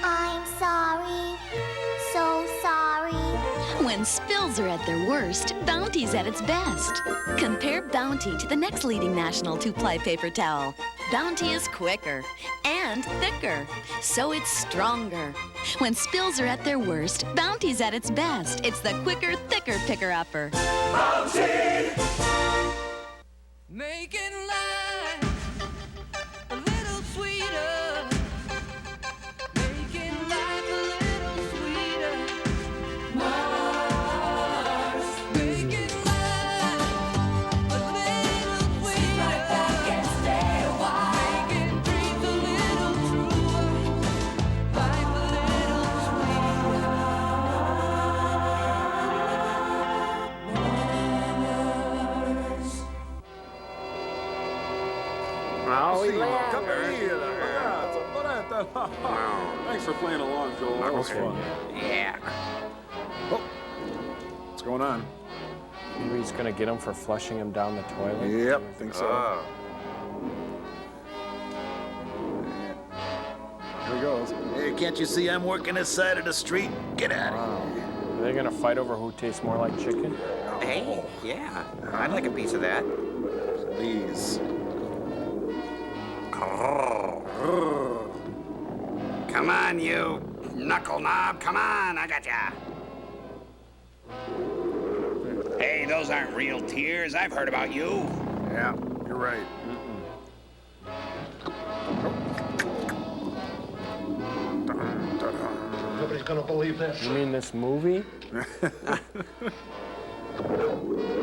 I'm sorry, so sorry. When spills are at their worst, Bounty's at its best. Compare Bounty to the next leading national 2-ply paper towel. Bounty is quicker and thicker, so it's stronger. When spills are at their worst, Bounty's at its best. It's the quicker, thicker picker-upper. Bounty! Making life a little sweeter. Making life a little sweeter. Mars. Making life a little sweeter. Sit right back and stay a while. Making dreams a little truer. Life a little sweeter. Mars. Thanks for playing along, Joel. That was fun. Yeah. Oh, what's going on? Maybe he's gonna get him for flushing him down the toilet? Yep, think so. Here he goes. Hey, can't you see I'm working this side of the street? Get out of here. Are they gonna fight over who tastes more like chicken? Hey, yeah. I'd like a piece of that. on, you knuckle knob. Come on, I got ya. Hey, those aren't real tears. I've heard about you. Yeah, you're right. Nobody's gonna believe this. You mean this movie?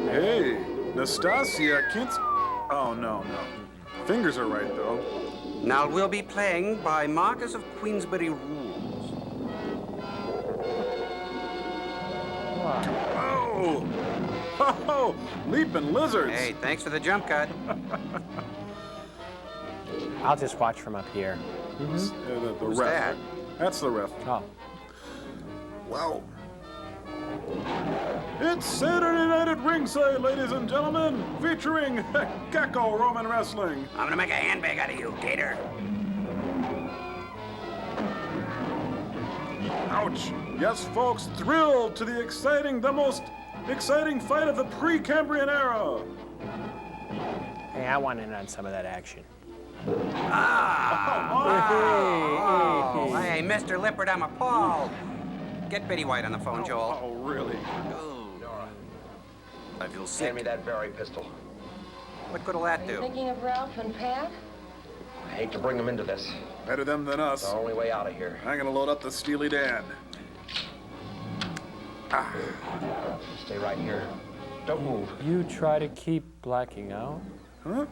Hey, Nastasia, can't... Oh, no. Fingers are right, though. Now we'll be playing by Marcus of Queensberry rules. Oh, leaping lizards. Hey, thanks for the jump cut. I'll just watch from up here. The Who's ref. that? That's the ref. Oh. Wow. It's Saturday night at ringside, ladies and gentlemen, featuring Gecko Roman Wrestling. I'm gonna make a handbag out of you, Gator. Ouch. Yes, folks, thrilled to the most exciting fight of the pre-Cambrian era. Hey, I want in on some of that action. Hey, Mr. Lippert, I'm appalled. Get Betty White on the phone, Joel. Oh, really? I feel sick. Hand me that berry pistol. What good'll that do? Thinking of Ralph and Pat? I hate to bring them into this. Better them than us. It's the only way out of here. I'm gonna load up the Steely Dan. Stay right here. Don't move. You try to keep blacking out? Huh?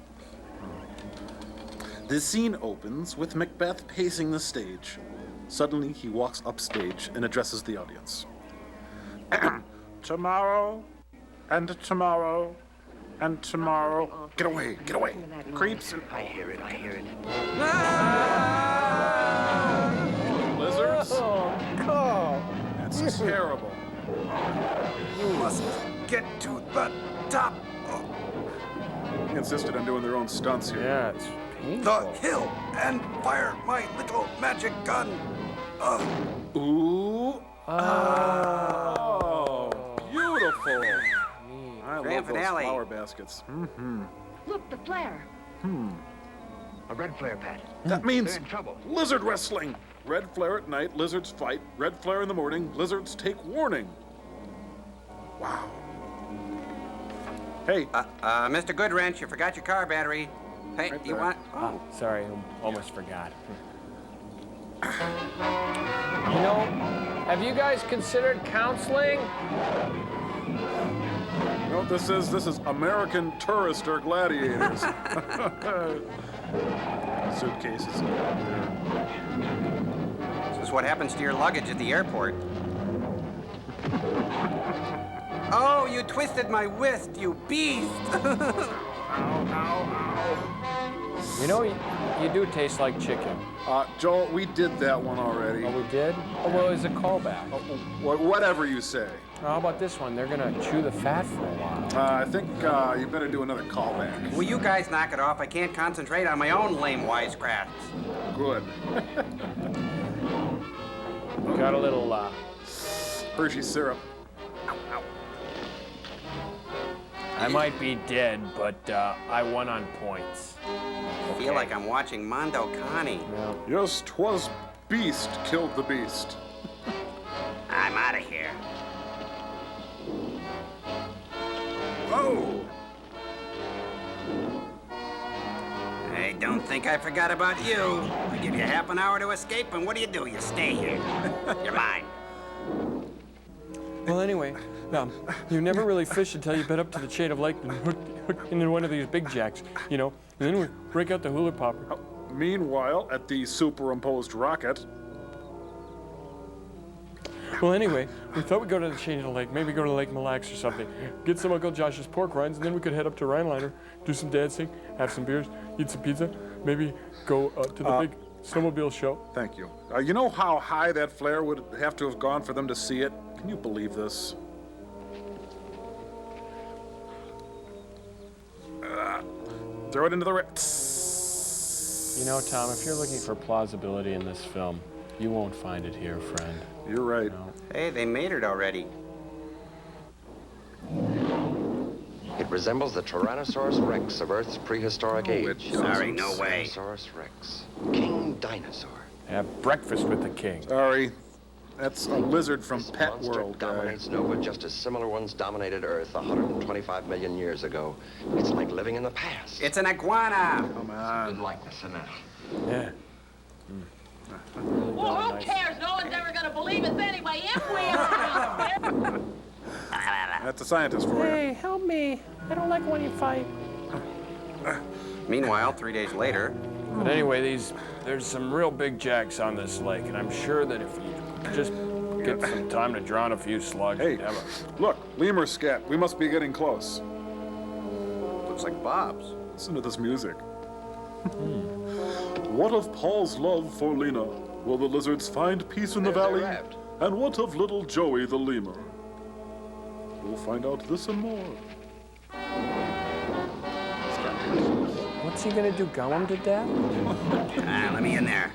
The scene opens with Macbeth pacing the stage. Suddenly, he walks upstage and addresses the audience. Tomorrow, and tomorrow, and tomorrow. Get away, get away. Creeps and... I hear it. Lizards? Oh, That's terrible. You must get to the top. He insisted on doing their own stunts here. Yeah, it's The hill and fire my little magic gun. Ooh. Oh, beautiful. I Grand love those finale. flower baskets. Mm-hmm. Look, the flare. A red flare, Pat. That means They're in trouble. lizard wrestling. Red flare at night, lizards fight. Red flare in the morning, lizards take warning. Wow. Hey. Mr. Goodwrench, you forgot your car battery. Hey, Right you there. want... Oh, sorry, almost forgot. You know, Have you guys considered counseling? You know what this is? This is American Tourister Gladiators. Suitcases. This is what happens to your luggage at the airport. Oh, you twisted my wrist, you beast! you know, you do taste like chicken. Joel, we did that one already. Oh, we did? Oh, well, it was a callback. Whatever you say. How about this one? They're gonna chew the fat for a while. I think you better do another callback. Will you guys knock it off? I can't concentrate on my own lame wisecracks. Good. Got a little, Hershey syrup. I might be dead, but I won on points. I feel like I'm watching Mondo Connie. Yes, 'twas Beast killed the beast. I'm out of here. Whoa! I don't think I forgot about you. I give you half an hour to escape, and what do? You stay here. You're mine. Well, anyway, you never really fish until you bed up to the chain of lake and hook into one of these big jacks, you know, and then we break out the hula popper. Meanwhile, at the superimposed rocket. Well, anyway, we thought we'd go to the chain of the lake, maybe go to Lake Mille Lacs or something, get some Uncle Josh's pork rinds, and then we could head up to Rhinelander, do some dancing, have some beers, eat some pizza, maybe go to the big snowmobile show. Thank you. You know how high that flare would have to have gone for them to see it? Can you believe this? Throw it into the... You know, Tom, if you're looking for plausibility in this film, you won't find it here, friend. You're right. No. Hey, they made it already. It resembles the Tyrannosaurus Rex of Earth's prehistoric age. Sorry, no way. Tyrannosaurus Rex. King Dinosaur. Have breakfast with the king. Sorry. That's a lizard from This Pet monster World. dominates Nova just as similar ones dominated Earth 125 million years ago. It's like living in the past. It's an iguana. Come on. Good likeness in that. Yeah. Well, who cares? No one's ever gonna believe us anyway if we ever. That's a scientist for you. Hey, help me. I don't like when you fight. Meanwhile, 3 days later. But anyway, there's some real big jacks on this lake, and I'm sure that if you just get some time to drown a few slugs, Hey, you'd have a... look, lemur scat. We must be getting close. Looks like Bob's. Listen to this music. What of Paul's love for Lena? Will the lizards find peace in the There's valley? their raft. And what of little Joey the lemur? We'll find out this and more. What's he gonna do, gum him to death? Let me in there.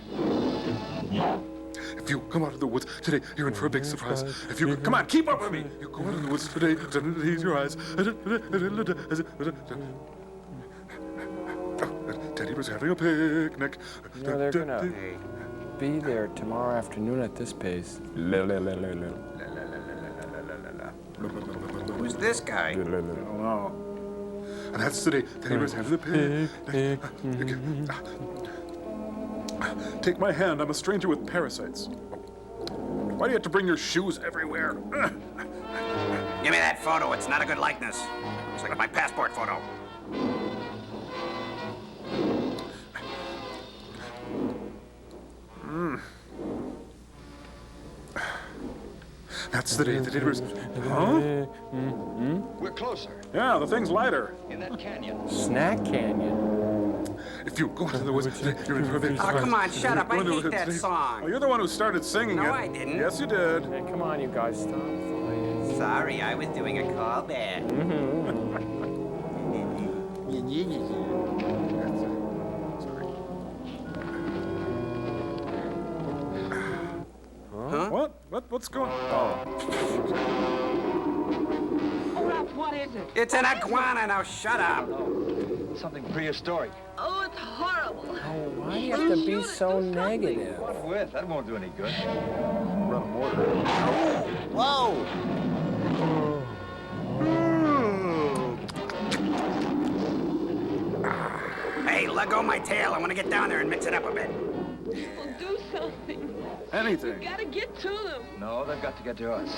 If you come out of the woods today, you're in for a big surprise. If you come on, keep up with me. You go out of the woods today, tease your eyes. Teddy was having a picnic. You know, they're gonna be there tomorrow afternoon at this pace. Who's this guy? I don't know. And that's today. Teddy was having a picnic. Take my hand. I'm a stranger with parasites. Why do you have to bring your shoes everywhere? Give me that photo. It's not a good likeness. Looks like my passport photo. That's the day that it was. Huh? We're closer. Yeah, the thing's lighter. In that canyon. Snack Canyon. If you go into the woods today, you're in for a big surprise. Oh, come on, shut up. I Go into hate the that woods song. Oh, you're the one who started singing it. No, I didn't. Yes, you did. Hey, come on, you guys, stop fighting. Sorry, I was doing a callback. Huh? What's going on? Oh, Ralph, what is it? It's an iguana. Now shut up. Something prehistoric. Oh, it's horrible. Oh, why do you have to be so negative? What with? That won't do any good. Run a mortar. Whoa. Hey, let go of my tail. I want to get down there and mix it up a bit. Well, do something. Anything. Gotta get to them. No, they've got to get to us.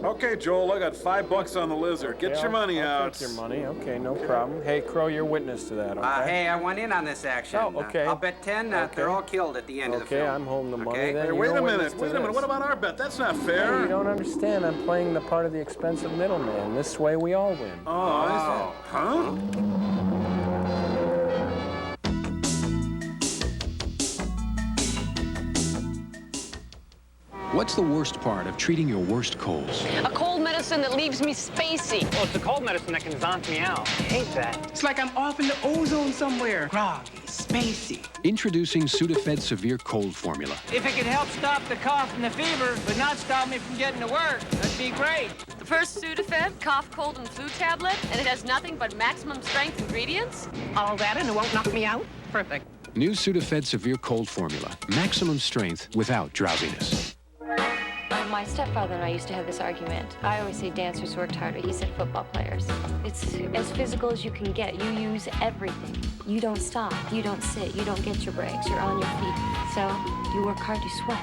Okay, Joel, I got $5 on the lizard. Get your money I'll out. take your money. Okay, no problem. Hey, Crow, you're witness to that, okay? Hey, I went in on this action. Oh, okay. I'll bet 10 that they're all killed at the end of the film. Okay, I'm holding the money Okay? then. Hey, You're wait a witness minute. to this. What about our bet? That's not Hey, fair. you don't understand. I'm playing the part of the expensive middleman. This way we all win. Oh, I see. Huh? What's the worst part of treating your worst colds? A cold medicine that leaves me spacey. Well, it's the cold medicine that can zonk me out. I hate that. It's like I'm off in the ozone somewhere. Groggy, spacey. Introducing Sudafed Severe Cold Formula. If it could help stop the cough and the fever, but not stop me from getting to work, that'd be great. The first Sudafed cough, cold, and flu tablet, and it has nothing but maximum strength ingredients. All that and it won't knock me out? Perfect. New Sudafed Severe Cold Formula. Maximum strength without drowsiness. My stepfather and I used to have this argument. I always say dancers worked harder. He said football players. It's as physical as you can get. You use everything. You don't stop. You don't sit. You don't get your breaks. You're on your feet. So you work hard, you sweat.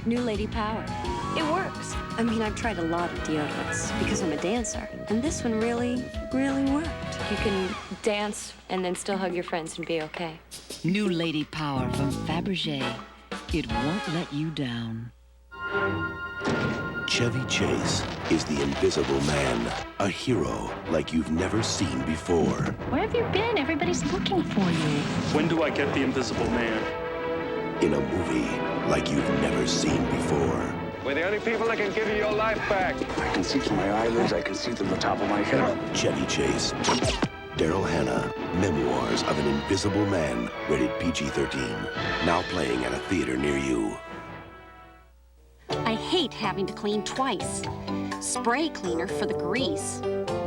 New Lady Power. It works. I mean, I've tried a lot of deodorants because I'm a dancer. And this one really, really worked. You can dance and then still hug your friends and be okay. New Lady Power from Fabergé. It won't let you down. Chevy Chase is the invisible man, a hero like you've never seen before. Where have you been? Everybody's looking for you. When do I get the invisible man? In a movie like you've never seen before. We're the only people that can give you your life back. I can see through my eyelids, I can see through the top of my head. Chevy Chase. Daryl Hannah, Memoirs of an Invisible Man, rated PG-13. Now playing at a theater near you. I hate having to clean twice. Spray cleaner for the grease,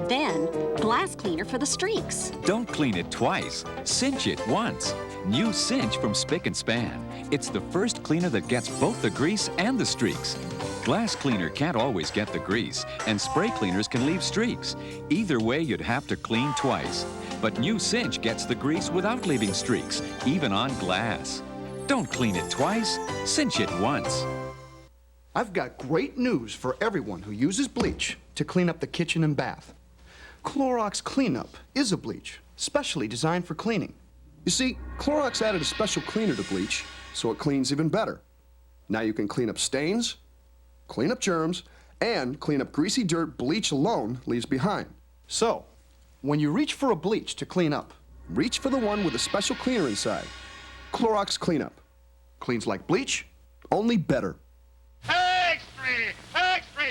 then glass cleaner for the streaks. Don't clean it twice. Cinch it once. New Cinch from Spick and Span. It's the first cleaner that gets both the grease and the streaks. Glass cleaner can't always get the grease, and spray cleaners can leave streaks. Either way, you'd have to clean twice. But New Cinch gets the grease without leaving streaks, even on glass. Don't clean it twice, cinch it once. I've got great news for everyone who uses bleach to clean up the kitchen and bath. Clorox Cleanup is a bleach, specially designed for cleaning. You see, Clorox added a special cleaner to bleach, so it cleans even better. Now you can clean up stains, clean up germs, and clean up greasy dirt bleach alone leaves behind. So, when you reach for a bleach to clean up, reach for the one with a special cleaner inside. Clorox Cleanup. Cleans like bleach, only better. Extra! Extra!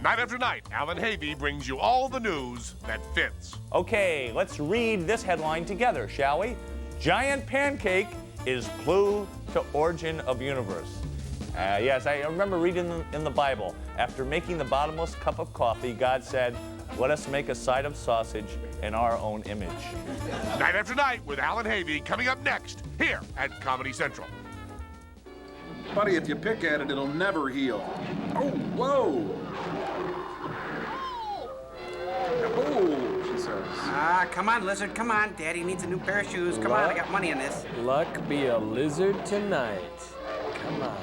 Night after night, Alan Havey brings you all the news that fits. Okay, let's read this headline together, shall we? Giant pancake is clue to origin of universe. Yes, I remember reading in the Bible, after making the bottomless cup of coffee, God said, let us make a side of sausage in our own image. Night after night with Alan Havey coming up next here at Comedy Central. Buddy, if you pick at it, it'll never heal. Oh, whoa! Oh, she says. Come on, Lizard, come on. Daddy needs a new pair of shoes. Come on, I got money in this. Luck be a lizard tonight. Come on.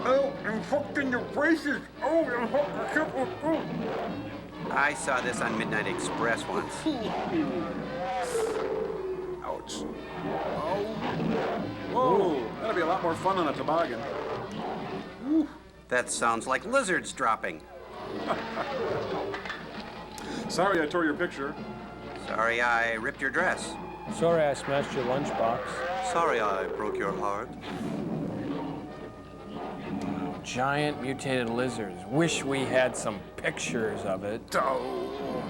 Oh, I'm hooked in your braces. Oh, I'm hooked. Oh. I saw this on Midnight Express once. Ouch. Oh. Whoa, that'll be a lot more fun on a toboggan. Woo. That sounds like lizards dropping. Sorry I tore your picture. Sorry I ripped your dress. Sorry I smashed your lunchbox. Sorry I broke your heart. Giant mutated lizards. Wish we had some pictures of it. Oh.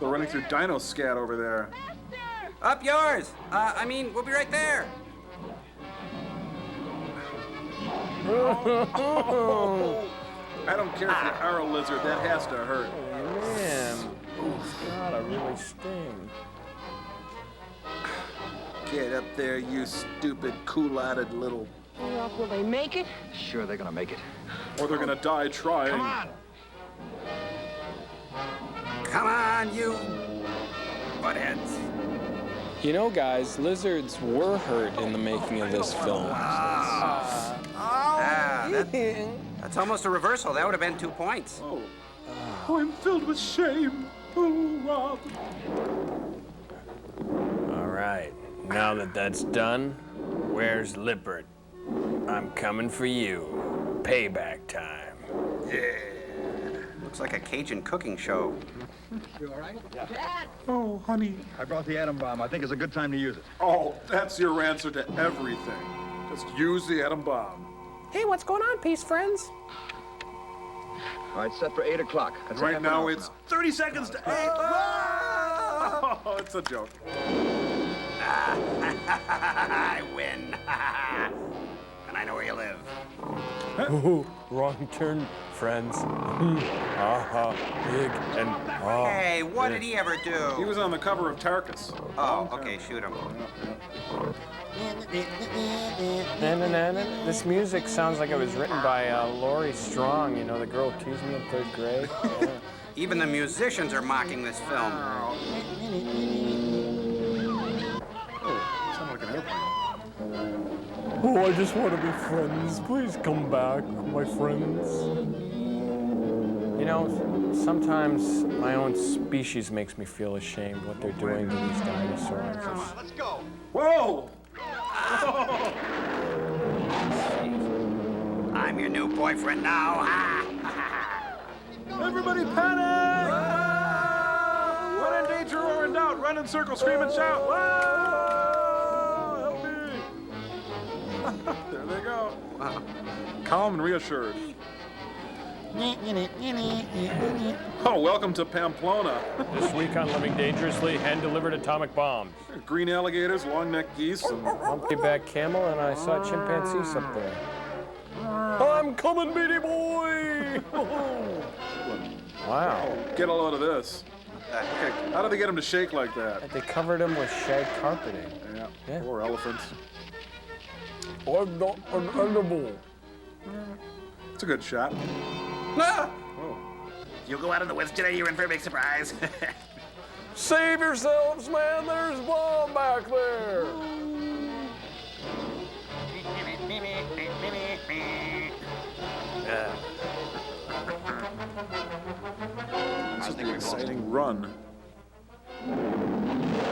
They're running through Dino Scat over there. Up yours! We'll be right there. Oh. I don't care if you are a lizard, that has to hurt. Oh, man. It's gotta really sting. Get up there, you stupid, cool-eyed little... Will they make it? Sure, they're gonna make it. Or they're gonna die trying. Come on! Come on, you buttheads. You know, guys, lizards were hurt in the making of this film. That's almost a reversal. That would have been 2 points. Oh, I'm filled with shame. Oh, Rob. All right, now that that's done, where's Lippert? I'm coming for you. Payback time. Yeah. Looks like a Cajun cooking show. You all right? Yeah. Dad! Oh, honey. I brought the atom bomb. I think it's a good time to use it. Oh, that's your answer to everything. Just use the atom bomb. Hey, what's going on, peace friends? All right, set for 8 o'clock. And right now it's 30 seconds to 8. Oh, it's a joke. I win. And I know where you live. Ooh, wrong turn, friends. Big and Hey, what did he ever do? He was on the cover of Tarkus. Oh, okay, shoot him. This music sounds like it was written by Laurie Strong, you know, the girl who teased me in 3rd grade. Yeah. Even the musicians are mocking this film. Oh, sound like an airplane. Oh, I just want to be friends. Please come back, my friends. You know, sometimes my own species makes me feel ashamed what they're doing to these dinosaurs. Come on, let's go. Whoa! I'm your new boyfriend now. Everybody panic! When in danger or in doubt, run in circles, scream and shout. Whoa! Help me! There they go. Calm and reassured. Oh, welcome to Pamplona. This week on Living Dangerously, hand-delivered atomic bombs. Green alligators, long-necked geese, and... Humpty-back camel, and I saw chimpanzees up there. I'm coming, baby boy! Wow. Get a load of this. Okay, how did they get him to shake like that? They covered him with shag carpeting. Yeah, poor elephants. I'm not an animal. It's a good shot. Ah! Oh. You go out in the woods today, you're in for a big surprise. Save yourselves, man. There's Bob back there. This is an exciting run.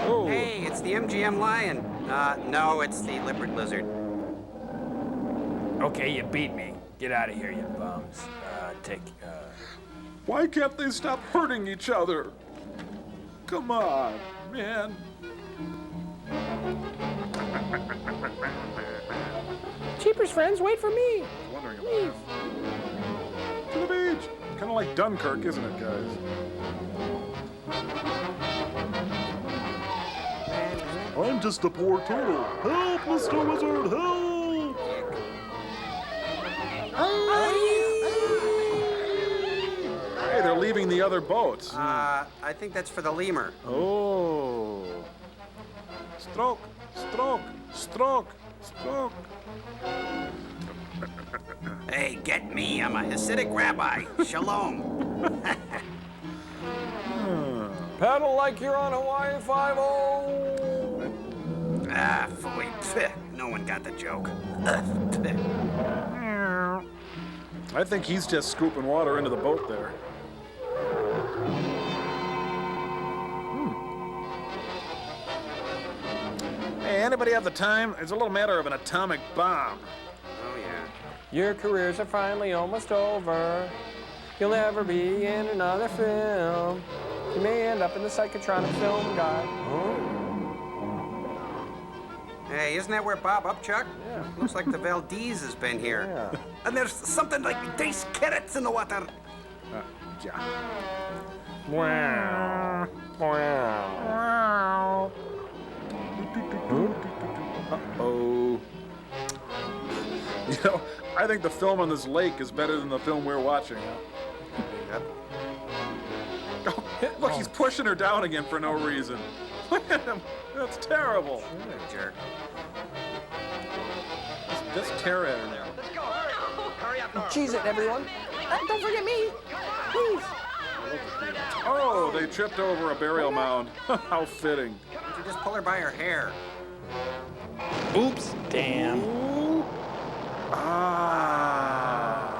Oh. Hey, it's the MGM lion. No, it's the leopard lizard. Okay, you beat me. Get out of here, you bums. Why can't they stop hurting each other? Come on, man. Cheapers, friends, wait for me. Wondering about to the beach. Kind of like Dunkirk, isn't it, guys? I'm just a poor turtle. Help, Mr. Wizard, help! Hey, they're leaving the other boats. I think that's for the lemur. Oh. Stroke, stroke, stroke, stroke. Hey, get me. I'm a Hasidic rabbi. Shalom. Paddle like you're on Hawaii 5-0. Ah, phooey. Pfft. No one got the joke. I think he's just scooping water into the boat there. Hey, anybody have the time? It's a little matter of an atomic bomb. Oh, yeah. Your careers are finally almost over. You'll never be in another film. You may end up in the psychotronic film guide. Hey, isn't that where Bob Upchuck? Yeah. Looks like the Valdez has been here. Yeah. And there's something like these carrots in the water. Yeah. Wow. Wow. Uh-oh. You know, I think the film on this lake is better than the film we're watching. Yep. Oh, look, he's pushing her down again for no reason. Look at him. That's terrible. Jerk. Let's tear at her now. Let's go, hurry up, Nora. Cheese it, everyone. Don't forget me. Please. Oh, they tripped over a burial mound. How fitting. You just pull her by her hair. Oops. Damn. Ah.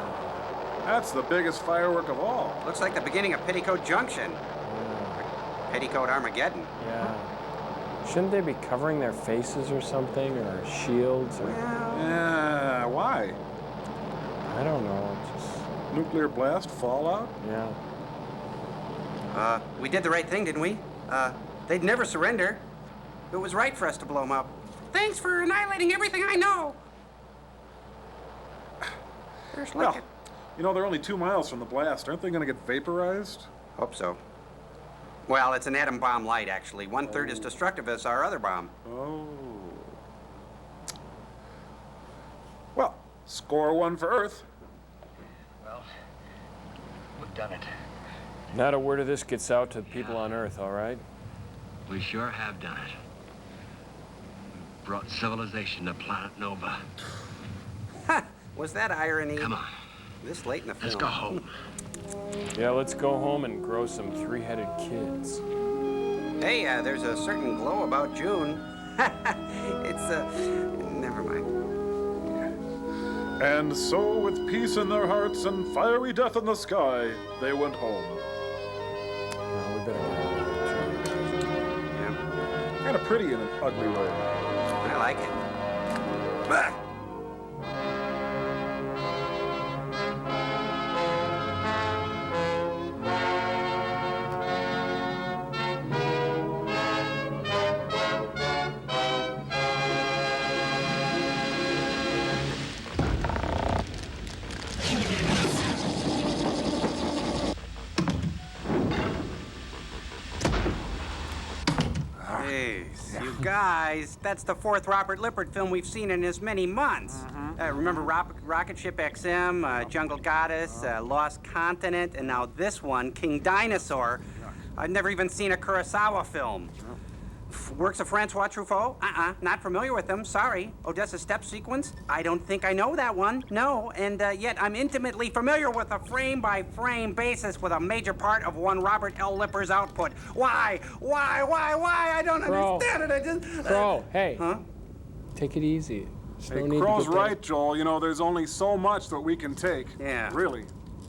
That's the biggest firework of all. Looks like the beginning of Petticoat Junction. Petticoat Armageddon. Yeah. Shouldn't they be covering their faces or something, or shields? Or... Yeah, why? I don't know. Just... Nuclear blast, fallout? Yeah. We did the right thing, didn't we? They'd never surrender. It was right for us to blow them up. Thanks for annihilating everything I know. There's well, you know, they're only 2 miles from the blast. Aren't they going to get vaporized? Hope so. Well, it's an atom bomb light, actually. 1/3 as destructive as our other bomb. Oh. Well, score 1 for Earth. Well, we've done it. Not a word of this gets out to the people on Earth, all right? We sure have done it. We've brought civilization to planet Nova. Ha! Was that irony? Come on. This late in the film. Let's go home. Yeah, let's go home and grow some 3-headed kids. Hey, there's a certain glow about June. It's, never mind. And so, with peace in their hearts and fiery death in the sky, they went home. Well, we better get Yeah. Kind of pretty in an ugly way. I like it. Bah! You guys, that's the 4th Robert Lippard film we've seen in as many months. Remember Rocket Ship XM, Jungle Goddess, Lost Continent, and now this one, King Dinosaur. I've never even seen a Kurosawa film. Works of Francois Truffaut? Not familiar with them, sorry. Odessa's step sequence? I don't think I know that one, no. And yet I'm intimately familiar with a frame-by-frame basis with a major part of one Robert L. Lipper's output. Why? I don't understand it, I just... Crow, hey. Huh? Take it easy. Hey, Crow's right, Joel. You know, there's only so much that we can take. Yeah. Really.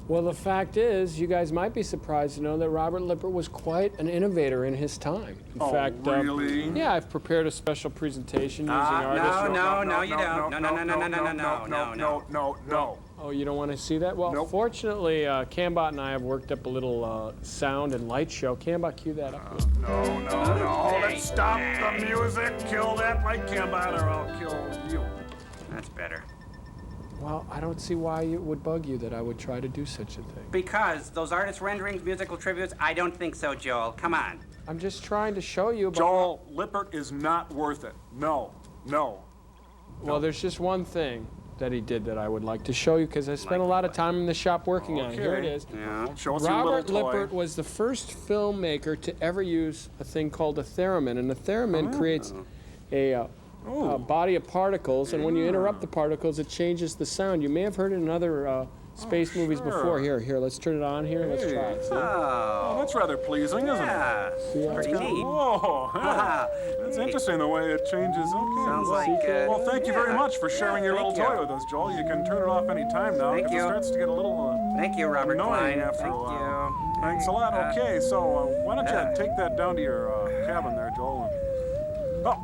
Well, the fact is, you guys might be surprised to know that Robert Lipper was quite an innovator in his time. In fact, really? Yeah, I've prepared a special presentation using artists. No, you don't. No. Oh, you don't want to see that? Well, fortunately, Cambot and I have worked up a little sound and light show. Cambot, cue that up. No. Let's stop the music. Kill that like Cambot, or I'll kill you. That's better. Well, I don't see why it would bug you that I would try to do such a thing. Because those artist renderings, musical tributes, I don't think so, Joel. Come on. I'm just trying to show you about... Joel, Lippert is not worth it. No. Well, there's just one thing that he did that I would like to show you, because I spent a lot of time in the shop working on it. Here it is. Yeah. Show us your little Robert toy. Lippert was the first filmmaker to ever use a thing called a theremin, and a theremin creates a body of particles, and when you interrupt the particles, it changes the sound. You may have heard it in other space movies before. Here, let's turn it on here. Let's try it. See? Oh, that's rather pleasing, isn't it? See, pretty neat. Oh, that's interesting the way it changes. Okay. Sounds like... well, thank you very much for sharing your little toy with us, Joel. You can turn it off any time now. Thank you. It starts to get a little Thank you, Robert annoying Klein. after Thank a while. you. Thanks a lot. Okay, so why don't you take that down to your cabin there, Joel? Well,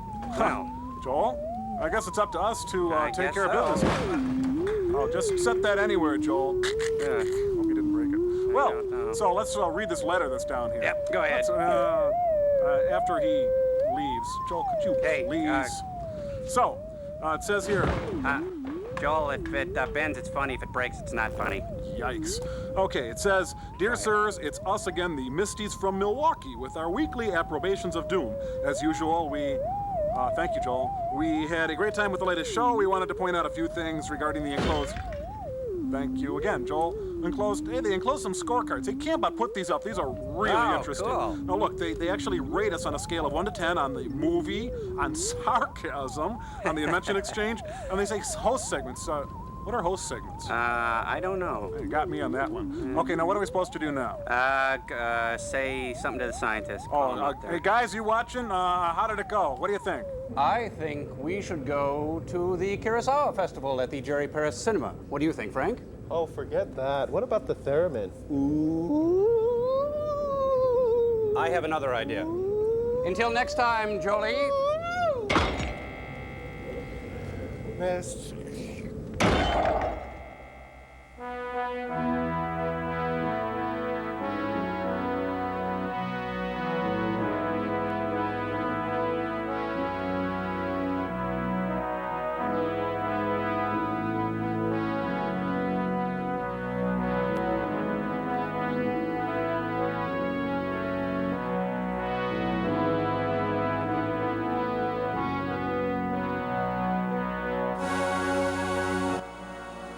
Joel, I guess it's up to us to take care of business. Oh, just set that anywhere, Joel. Yeah, hope you didn't break it. Well, so let's read this letter that's down here. Yep, go ahead. After he leaves, Joel, could you please? So, it says here. Joel, if it bends, it's funny. If it breaks, it's not funny. Yikes. Okay, it says, Dear sirs, it's us again, the Misties from Milwaukee, with our weekly approbations of doom. As usual, we... thank you, Joel. We had a great time with the latest show. We wanted to point out a few things regarding the enclosed... Thank you again, Joel. They enclosed some scorecards. They can't but put these up. These are really interesting. Cool. Now look, they actually rate us on a scale of 1 to 10 on the movie, on sarcasm, on the invention exchange, and they say host segments. What are host segments? I don't know. You got me on that one. Okay, now what are we supposed to do now? Say something to the scientist. Hey guys, you watching? How did it go? What do you think? I think we should go to the Kurosawa Festival at the Jerry Paris Cinema. What do you think, Frank? Oh, forget that. What about the theremin? I have another idea. Until next time, Jolie. Miss.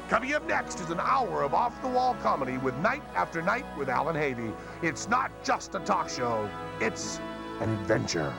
Coming up next is an hour of off-the-wall comedy with Night After Night with Alan Havey. It's not just a talk show, it's an adventure.